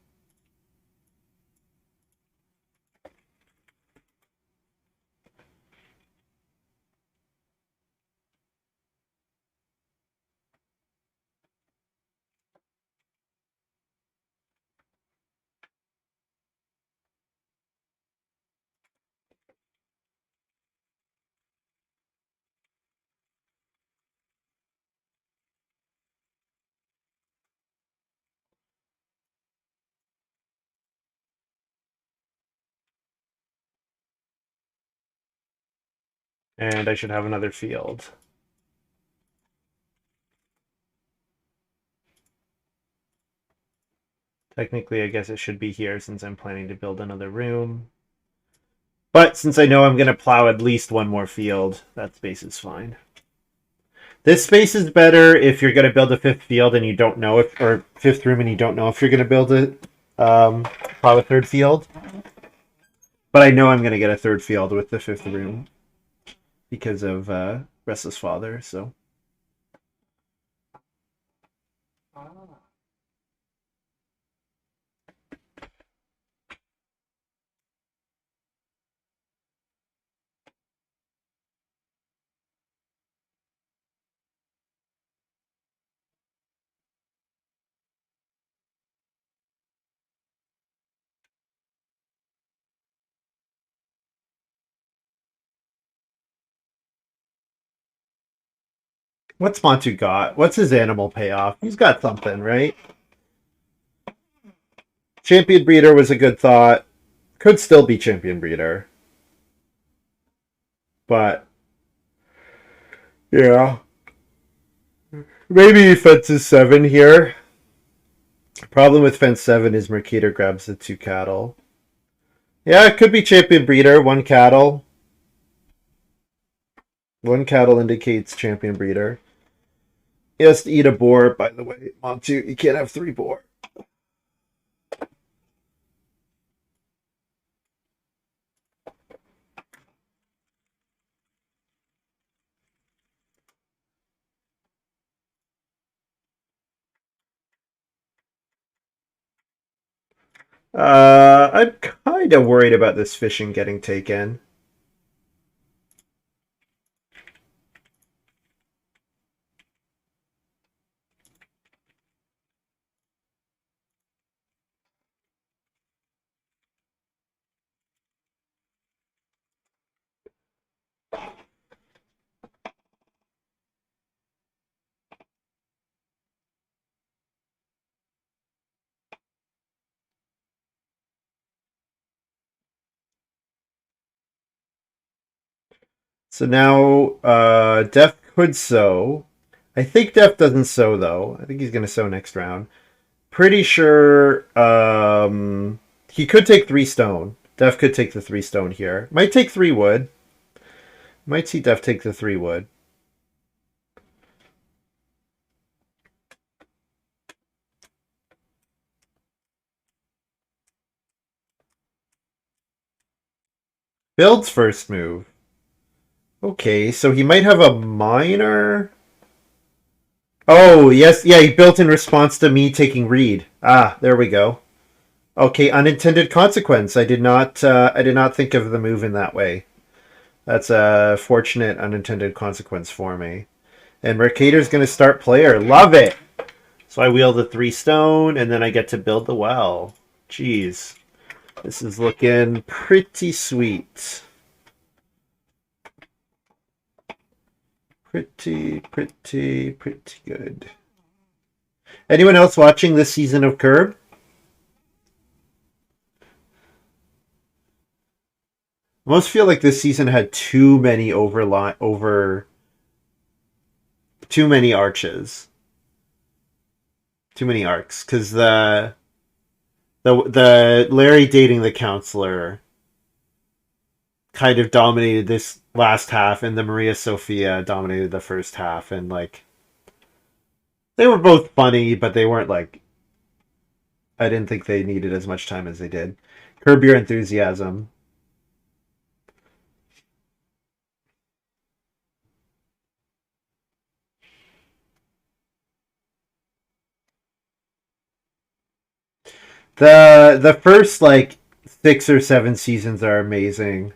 And I should have another field. Technically, I guess it should be here since I'm planning to build another room. But since I know I'm going to plow at least one more field, that space is fine. This space is better if you're going to build a fifth field and you don't know if, or fifth room and you don't know if you're going to build it, plow a third field. But I know I'm going to get a third field with the fifth room because of Restless Father, so. What's Montu got? What's his animal payoff? He's got something, right? Champion Breeder was a good thought. Could still be Champion Breeder. But, yeah. Maybe fence is 7 here. Problem with fence 7 is Mercator grabs the 2 cattle. Yeah, it could be Champion Breeder, 1 cattle. 1 cattle indicates Champion Breeder. He has to eat a boar, by the way. Montu, you can't have 3 boar. I'm kind of worried about this fishing getting taken. So now Def could sow. I think Def doesn't sow, though. I think he's going to sow next round. Pretty sure he could take 3 stone. Def could take the 3 stone here. Might take 3 wood. Might see Def take the 3 wood. Builds first move. Okay, so he might have a miner. Oh, yes. Yeah, he built in response to me taking reed. Ah, there we go. Okay, unintended consequence. I did not think of the move in that way. That's a fortunate unintended consequence for me. And Mercator's going to start player. Love it. So I wheel the 3 stone, and then I get to build the well. Jeez. This is looking pretty sweet. Pretty good. Anyone else watching this season of Curb? I almost feel like this season had too many too many arches. Too many arcs. Because the Larry dating the counselor kind of dominated this last half, and the Maria Sophia dominated the first half, and like they were both funny, but they weren't like I didn't think they needed as much time as they did. Curb Your Enthusiasm. The first like 6 or 7 seasons are amazing,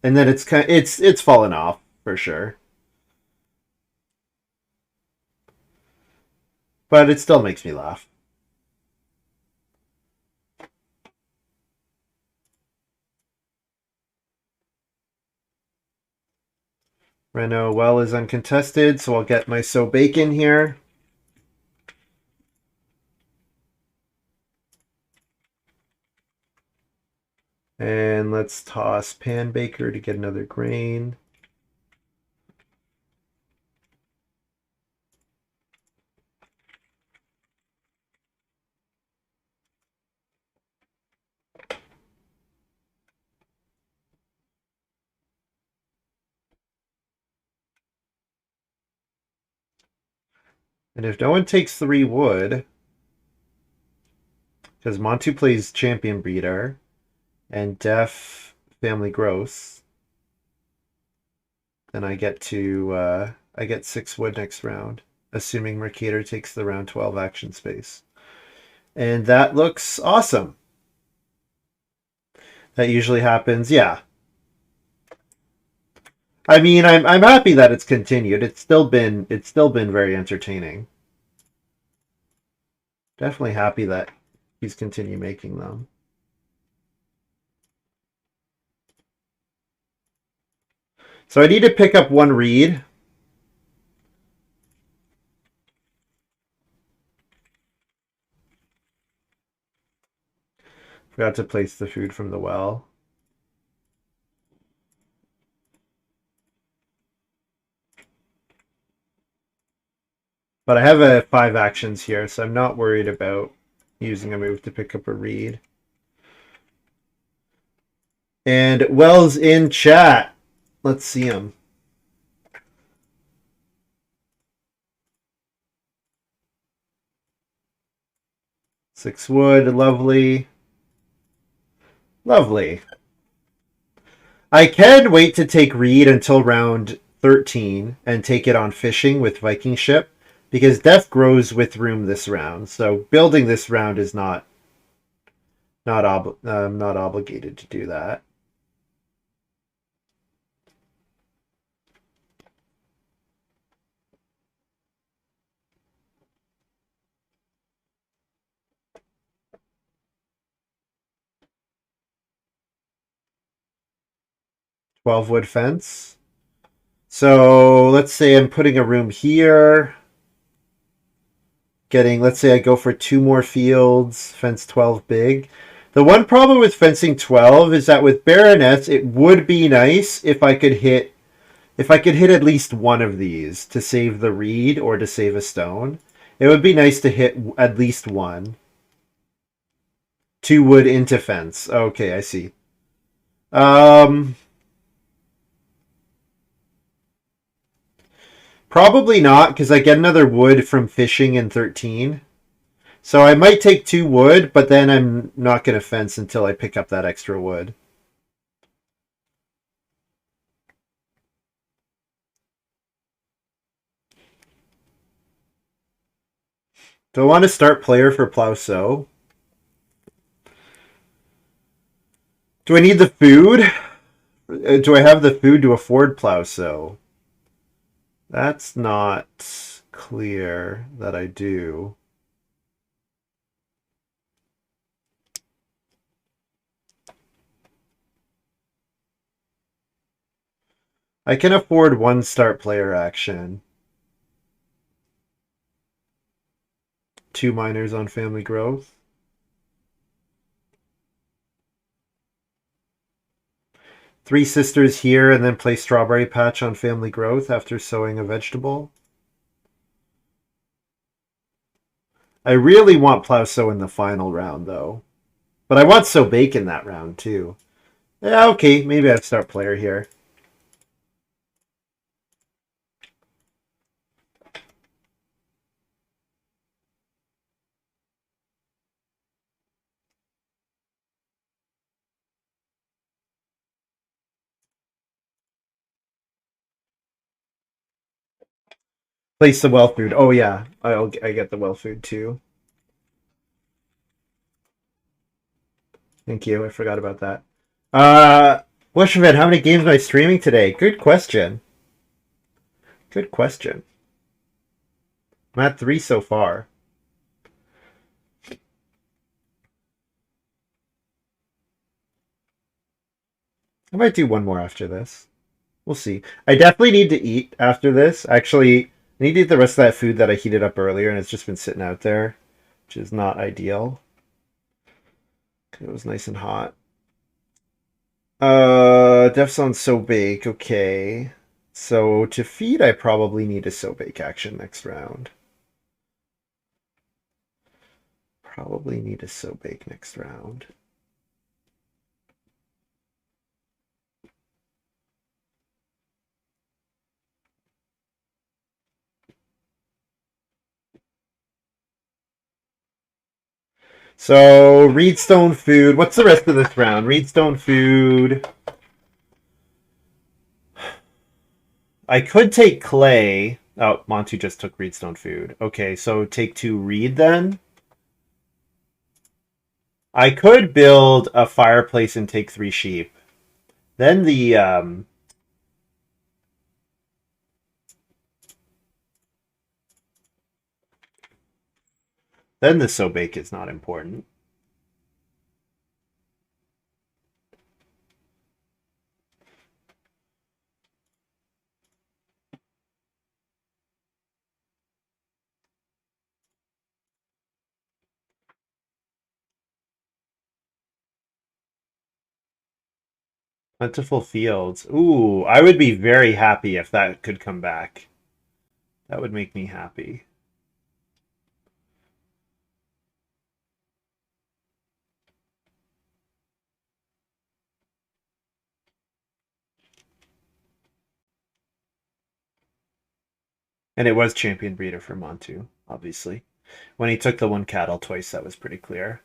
and then it's fallen off for sure. But it still makes me laugh. Renault well is uncontested, so I'll get my So Bacon here. And let's toss Pan Baker to get another grain. And if no one takes 3 wood, because Montu plays Champion Breeder and Def Family Gross, then I get 6 wood next round, assuming Mercator takes the round 12 action space. And that looks awesome. That usually happens, yeah. I mean, I'm happy that it's continued. It's still been very entertaining. Definitely happy that he's continued making them. So I need to pick up 1 read. Forgot to place the food from the well. But I have a 5 actions here, so I'm not worried about using a move to pick up a read. And Wells in chat. Let's see him. Six wood, lovely. Lovely. I can wait to take read until round 13 and take it on fishing with Viking ship because Death grows with room this round. So building this round is not obligated to do that. Twelve-wood fence. So let's say I'm putting a room here. Let's say I go for 2 more fields, fence 12 big. The one problem with fencing 12 is that with baronets, it would be nice if I could hit at least one of these to save the reed or to save a stone. It would be nice to hit at least one. 2 wood into fence. Okay, I see. Probably not, because I get another wood from fishing in 13. So I might take 2 wood, but then I'm not going to fence until I pick up that extra wood. Do I want to start player for Plow Sow? Do I need the food? Do I have the food to afford Plow Sow? That's not clear that I do. I can afford 1 start player action. 2 miners on family growth. 3 sisters here and then play strawberry patch on family growth after sowing a vegetable. I really want plow sow in the final round though. But I want sow bacon that round too. Yeah, okay, maybe I start player here. Place the well food. Oh yeah, I get the well food too. Thank you. I forgot about that. Bushman, how many games am I streaming today? Good question. Good question. I'm at 3 so far. I might do one more after this. We'll see. I definitely need to eat after this. Actually, I need to eat the rest of that food that I heated up earlier, and it's just been sitting out there, which is not ideal. It was nice and hot. Def sounds so bake. Okay. So to feed, I probably need a so bake action next round. Probably need a so bake next round. So Reedstone food. What's the rest of this round? Reedstone food. I could take clay. Oh, Montu just took Reedstone food. Okay, so take 2 reed then. I could build a fireplace and take 3 sheep. Then the so bake is not important. Plentiful fields. Ooh, I would be very happy if that could come back. That would make me happy. And it was champion breeder for Montu, obviously. When he took the 1 cattle twice, that was pretty clear.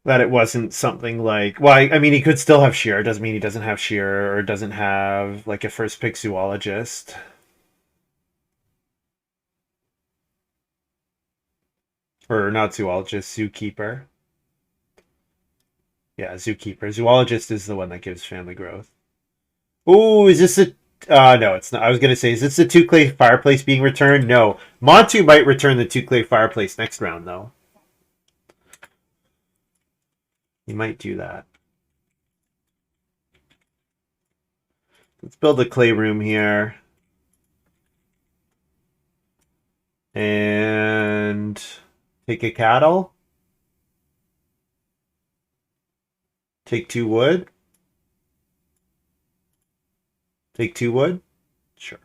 That it wasn't something like, well, I mean, he could still have shear. It doesn't mean he doesn't have shear or doesn't have like a first pick zoologist. Or not zoologist, zookeeper. Yeah, zookeeper. Zoologist is the one that gives family growth. Ooh, is this a? No, it's not. I was gonna say, is this the 2 clay fireplace being returned? No, Montu might return the 2 clay fireplace next round, though. He might do that. Let's build a clay room here, and take a cattle. Take 2 wood. Take 2 wood. Sure.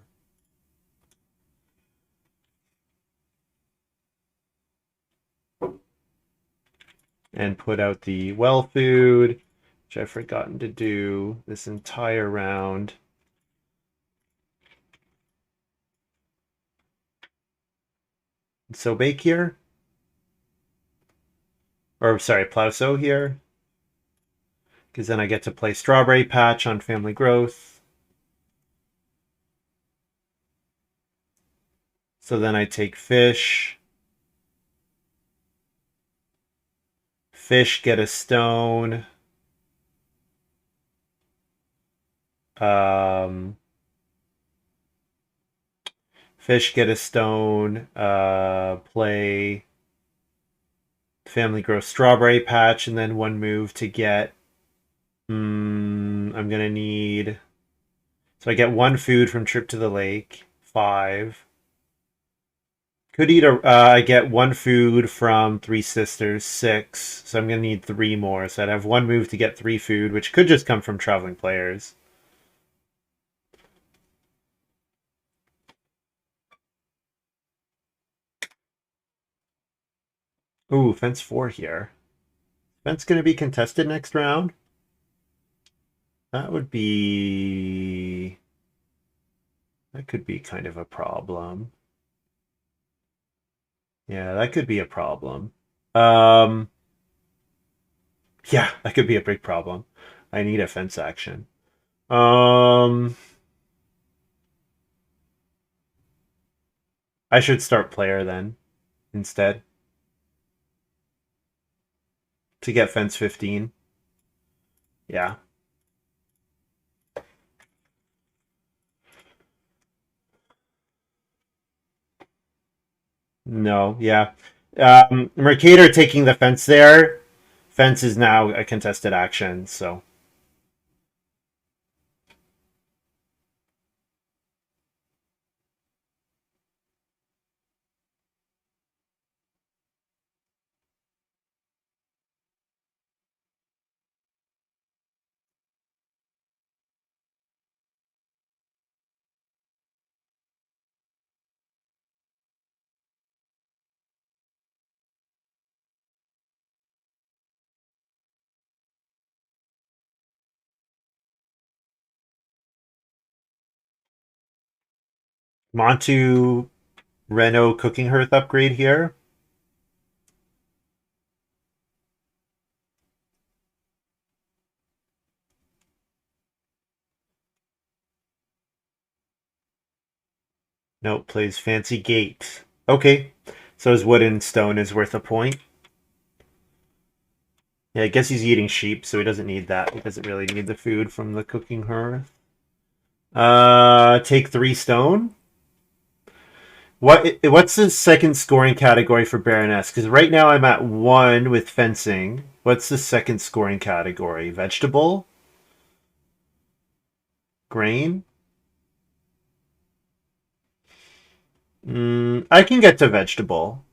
And put out the well food, which I've forgotten to do this entire round. So bake here. Or sorry, plow sow here. Because then I get to play strawberry patch on family growth. So then I take fish. Fish get a stone. Fish get a stone. Play family growth strawberry patch, and then 1 move to get. I'm gonna need. So I get 1 food from trip to the lake. 5. Could eat a. I get 1 food from Three Sisters. 6. So I'm gonna need 3 more. So I'd have 1 move to get 3 food, which could just come from traveling players. Ooh, fence 4 here. Fence gonna be contested next round. That would be. That could be kind of a problem. Yeah, that could be a problem. Um, yeah, that could be a big problem. I need a fence action. Um, I should start player then instead to get fence 15. Yeah. No, yeah. Mercator taking the fence there. Fence is now a contested action, so. Montu Reno cooking hearth upgrade here. Nope, plays fancy gate. Okay, so his wooden stone is worth a point. Yeah, I guess he's eating sheep, so he doesn't need that. He doesn't really need the food from the cooking hearth. Take 3 stone. What's the second scoring category for Baroness? Because right now I'm at 1 with fencing. What's the second scoring category? Vegetable? Grain? I can get to vegetable,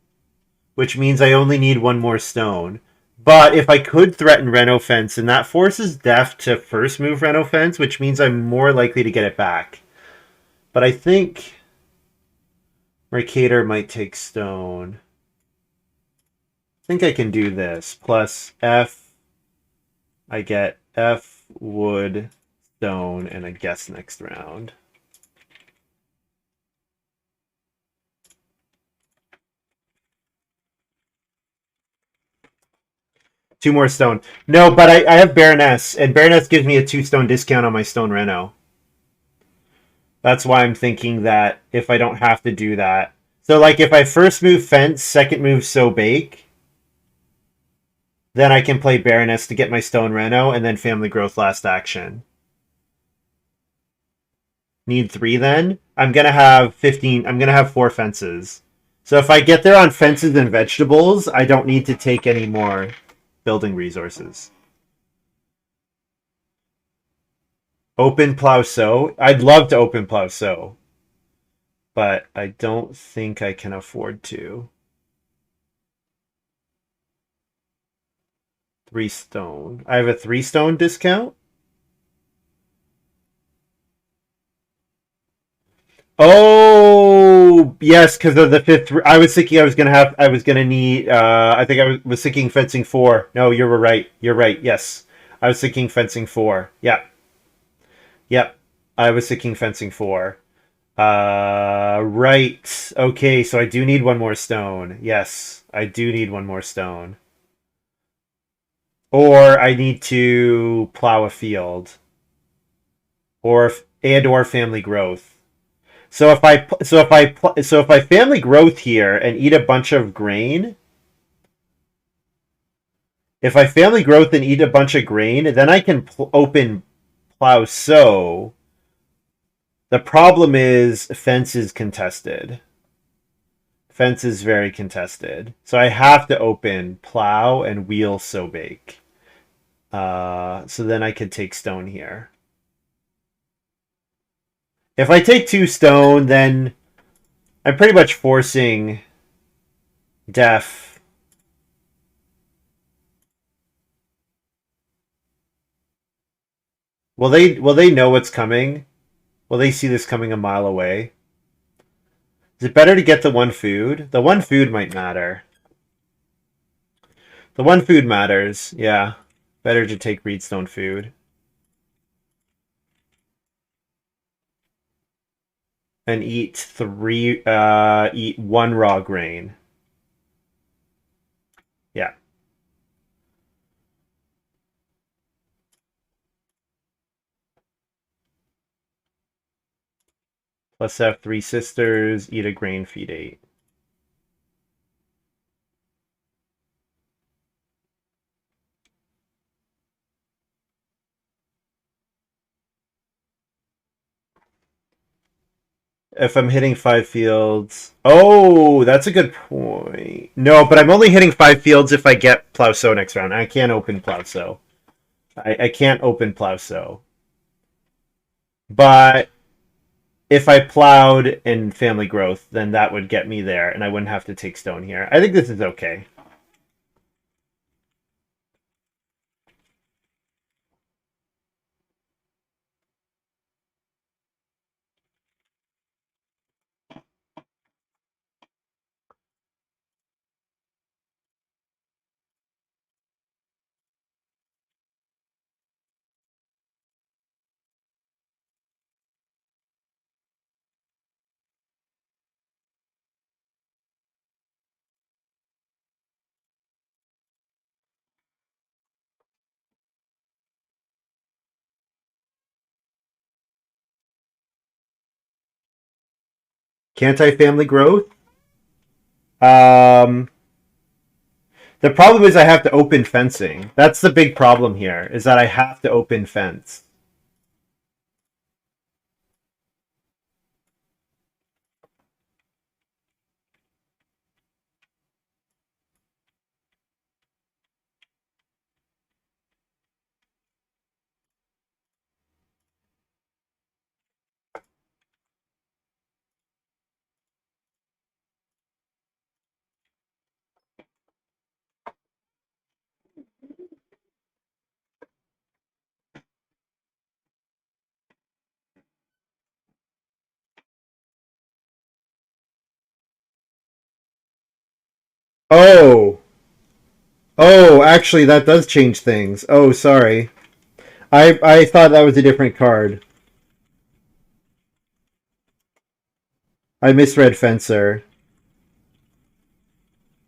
which means I only need 1 more stone. But if I could threaten Reno Fence, and that forces Def to first move Reno Fence, which means I'm more likely to get it back. But I think Mercator might take stone. I think I can do this. Plus F, I get F, wood, stone, and I guess next round. Two more stone. No, but I have Baroness, and Baroness gives me a 2 stone discount on my stone Reno. That's why I'm thinking that if I don't have to do that. So, like, if I first move fence, second move sow bake, then I can play Baroness to get my stone Reno, and then family growth last action. Need 3 then? I'm gonna have 15. I'm gonna have 4 fences. So if I get there on fences and vegetables, I don't need to take any more building resources. Open plow sow. I'd love to open plow sow, but I don't think I can afford to. 3 stone. I have a 3 stone discount. Oh yes, because of the 5th. I was thinking I was gonna have. I was gonna need. I think I was thinking fencing 4. No, you were right. You're right. Yes, I was thinking fencing 4. Yeah. Yep. I was thinking fencing 4. Right. Okay, so I do need 1 more stone. Yes, I do need 1 more stone. Or I need to plow a field. Or family growth. So if I family growth here and eat a bunch of grain, if I family growth and eat a bunch of grain, then I can open plow sow. The problem is fence is contested. Fence is very contested. So I have to open plow and wheel sow bake. So then I could take stone here. If I take 2 stone, then I'm pretty much forcing Def. Will they know what's coming? Will they see this coming a mile away? Is it better to get the 1 food? The 1 food might matter. The 1 food matters, yeah. Better to take reedstone food. And eat 1 raw grain. Yeah. Let's have three sisters, eat a grain, feed eight. If I'm hitting five fields. Oh, that's a good point. No, but I'm only hitting five fields if I get plow sow next round. I can't open plow sow. I can't open plow sow. But if I plowed in family growth, then that would get me there, and I wouldn't have to take stone here. I think this is okay. Can't I family growth? Um, the problem is I have to open fencing. That's the big problem here, is that I have to open fence. Oh, oh, actually, that does change things. Oh, sorry. I thought that was a different card. I misread Fencer,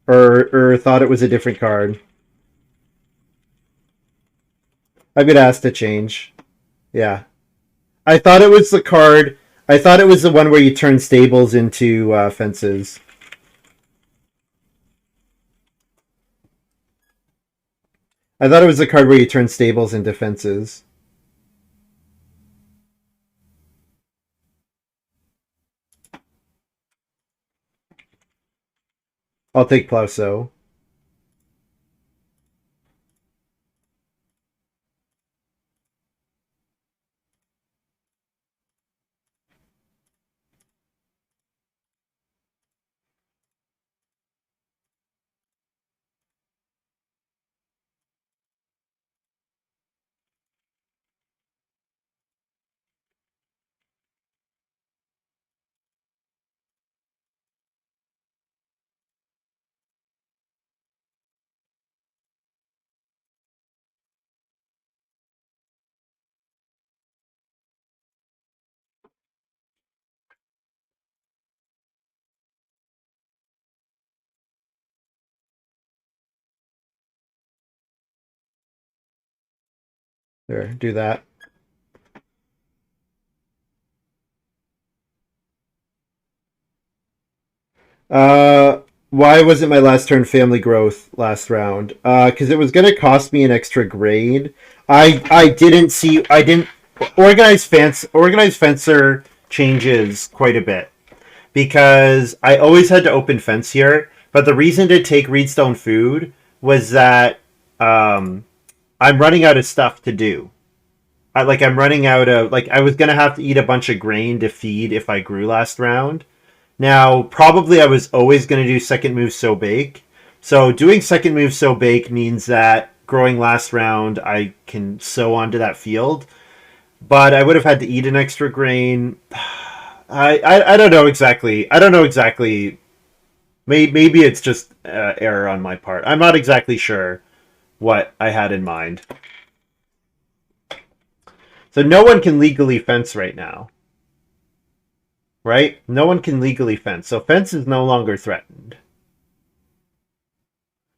or thought it was a different card. I've been asked to change. Yeah, I thought it was the card. I thought it was the one where you turn stables into fences. I thought it was the card where you turn stables into fences. I'll take Plauso. There, do that. Why wasn't my last turn family growth last round? Because it was gonna cost me an extra grade. I didn't see. I didn't organized fencer changes quite a bit because I always had to open fence here. But the reason to take Reedstone food was that um, I'm running out of stuff to do. I'm running out of I was gonna have to eat a bunch of grain to feed if I grew last round. Now, probably I was always going to do second move so bake. So doing second move so bake means that growing last round I can sow onto that field. But I would have had to eat an extra grain. I don't know exactly. I don't know exactly. Maybe it's just error on my part. I'm not exactly sure what I had in mind. So no one can legally fence right now, right? No one can legally fence. So fence is no longer threatened.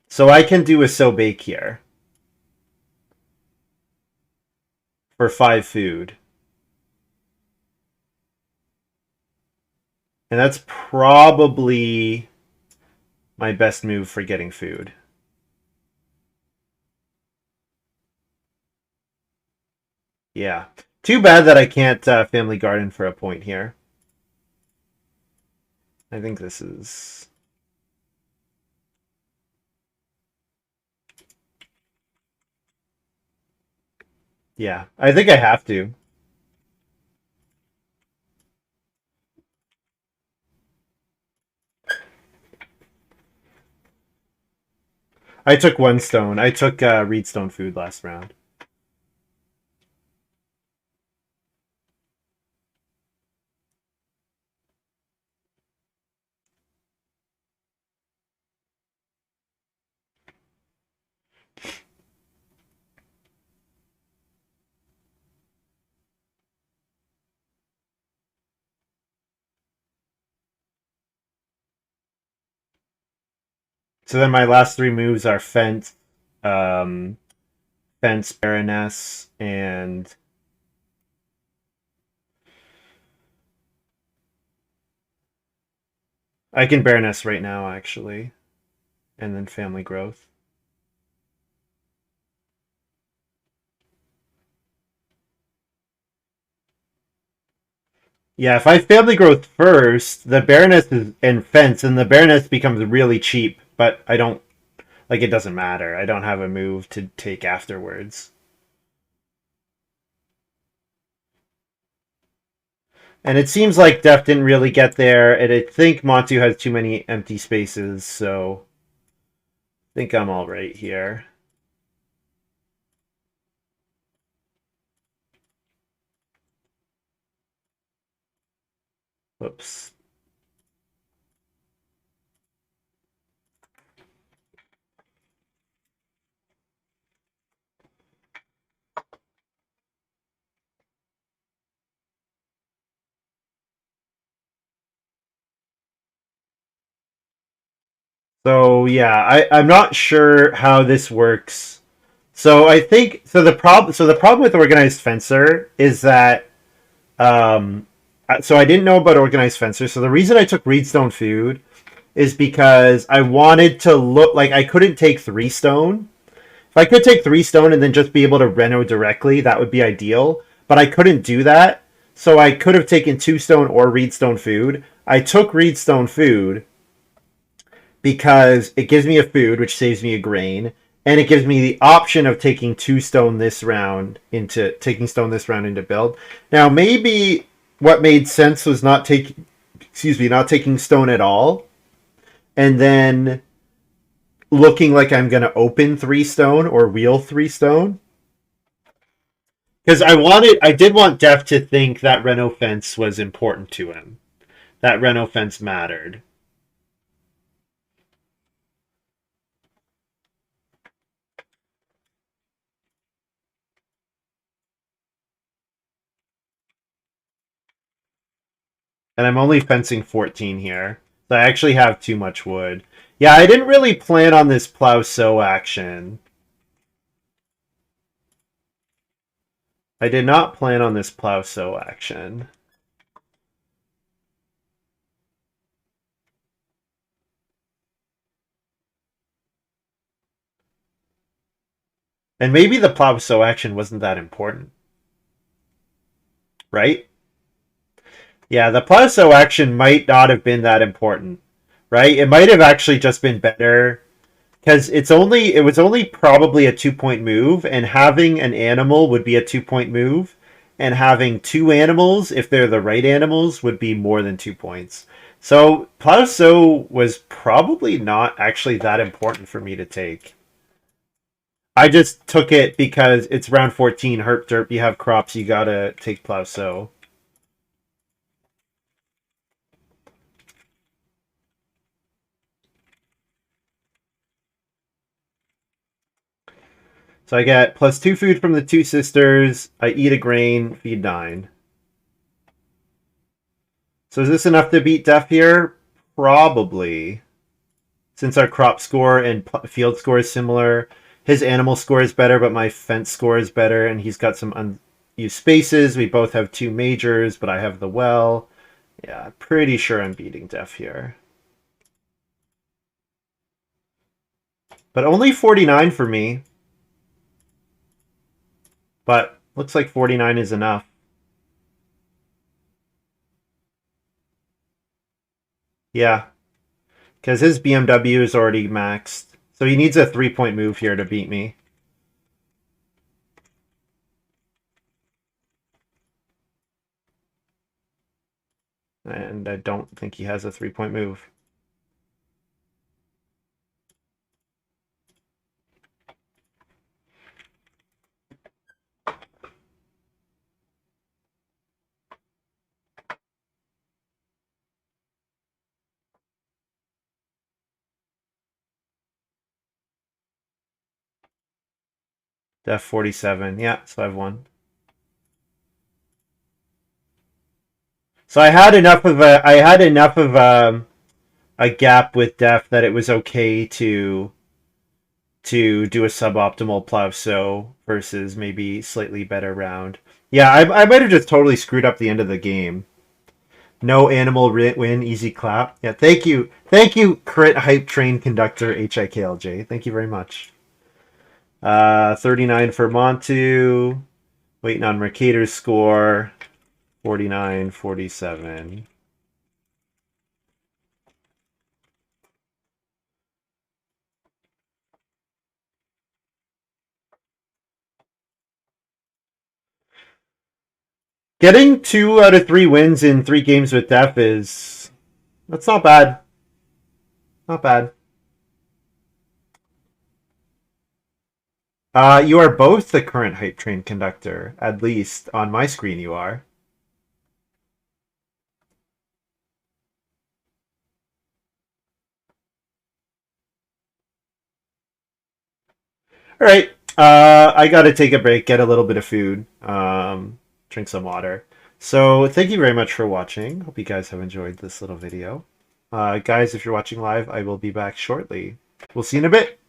So I can do a so bake here for five food. And that's probably my best move for getting food. Yeah. Too bad that I can't family garden for a point here. I think this is... Yeah, I think I have to. I took one stone. I took reedstone food last round. So then my last three moves are fence, um, fence, baroness, and I can baroness right now actually, and then family growth. Yeah, if I family growth first, the baroness is and fence, and the baroness becomes really cheap. But I don't like it. Doesn't matter. I don't have a move to take afterwards. And it seems like Def didn't really get there, and I think Montu has too many empty spaces, so I think I'm all right here. Whoops. So yeah, I'm not sure how this works. So I think the problem with organized fencer is that so I didn't know about organized fencer. So the reason I took reedstone food is because I wanted to look like I couldn't take three stone. If I could take three stone and then just be able to reno directly, that would be ideal. But I couldn't do that. So I could have taken two stone or reedstone food. I took reedstone food because it gives me a food, which saves me a grain, and it gives me the option of taking two stone this round into build. Now maybe what made sense was not taking stone at all, and then looking like I'm gonna open three stone or wheel three stone. Because I did want Def to think that Reno fence was important to him. That Reno fence mattered. And I'm only fencing 14 here. So I actually have too much wood. Yeah, I didn't really plan on this plow sow action. I did not plan on this plow sow action. And maybe the plow sow action wasn't that important. Right? Yeah, the plow sow action might not have been that important. Right? It might have actually just been better because it was only probably a 2 point move, and having an animal would be a 2 point move, and having two animals, if they're the right animals, would be more than 2 points. So Plauso was probably not actually that important for me to take. I just took it because it's round 14, herp derp, you have crops, you gotta take Plauso. So I get +2 food from the two sisters, I eat a grain, feed 9. So is this enough to beat Def here? Probably. Since our crop score and field score is similar, his animal score is better, but my fence score is better, and he's got some unused spaces. We both have two majors, but I have the well. Yeah, pretty sure I'm beating Def here. But only 49 for me. But looks like 49 is enough. Yeah, because his BMW is already maxed. So he needs a 3-point move here to beat me. And I don't think he has a 3-point move. Def 47. Yeah, so I've won. So I had enough of a gap with Def that it was okay to do a suboptimal Pluvso versus maybe slightly better round. Yeah, I might have just totally screwed up the end of the game. No animal win, easy clap. Yeah, thank you. Thank you, crit hype train conductor HIKLJ. Thank you very much. 39 for Montu. Waiting on Mercator's score. 49, 47. Getting 2 out of 3 wins in 3 games with Def is... That's not bad. Not bad. You are both the current hype train conductor. At least on my screen you are. All right. I got to take a break, get a little bit of food, drink some water. So thank you very much for watching. Hope you guys have enjoyed this little video. Guys, if you're watching live, I will be back shortly. We'll see you in a bit.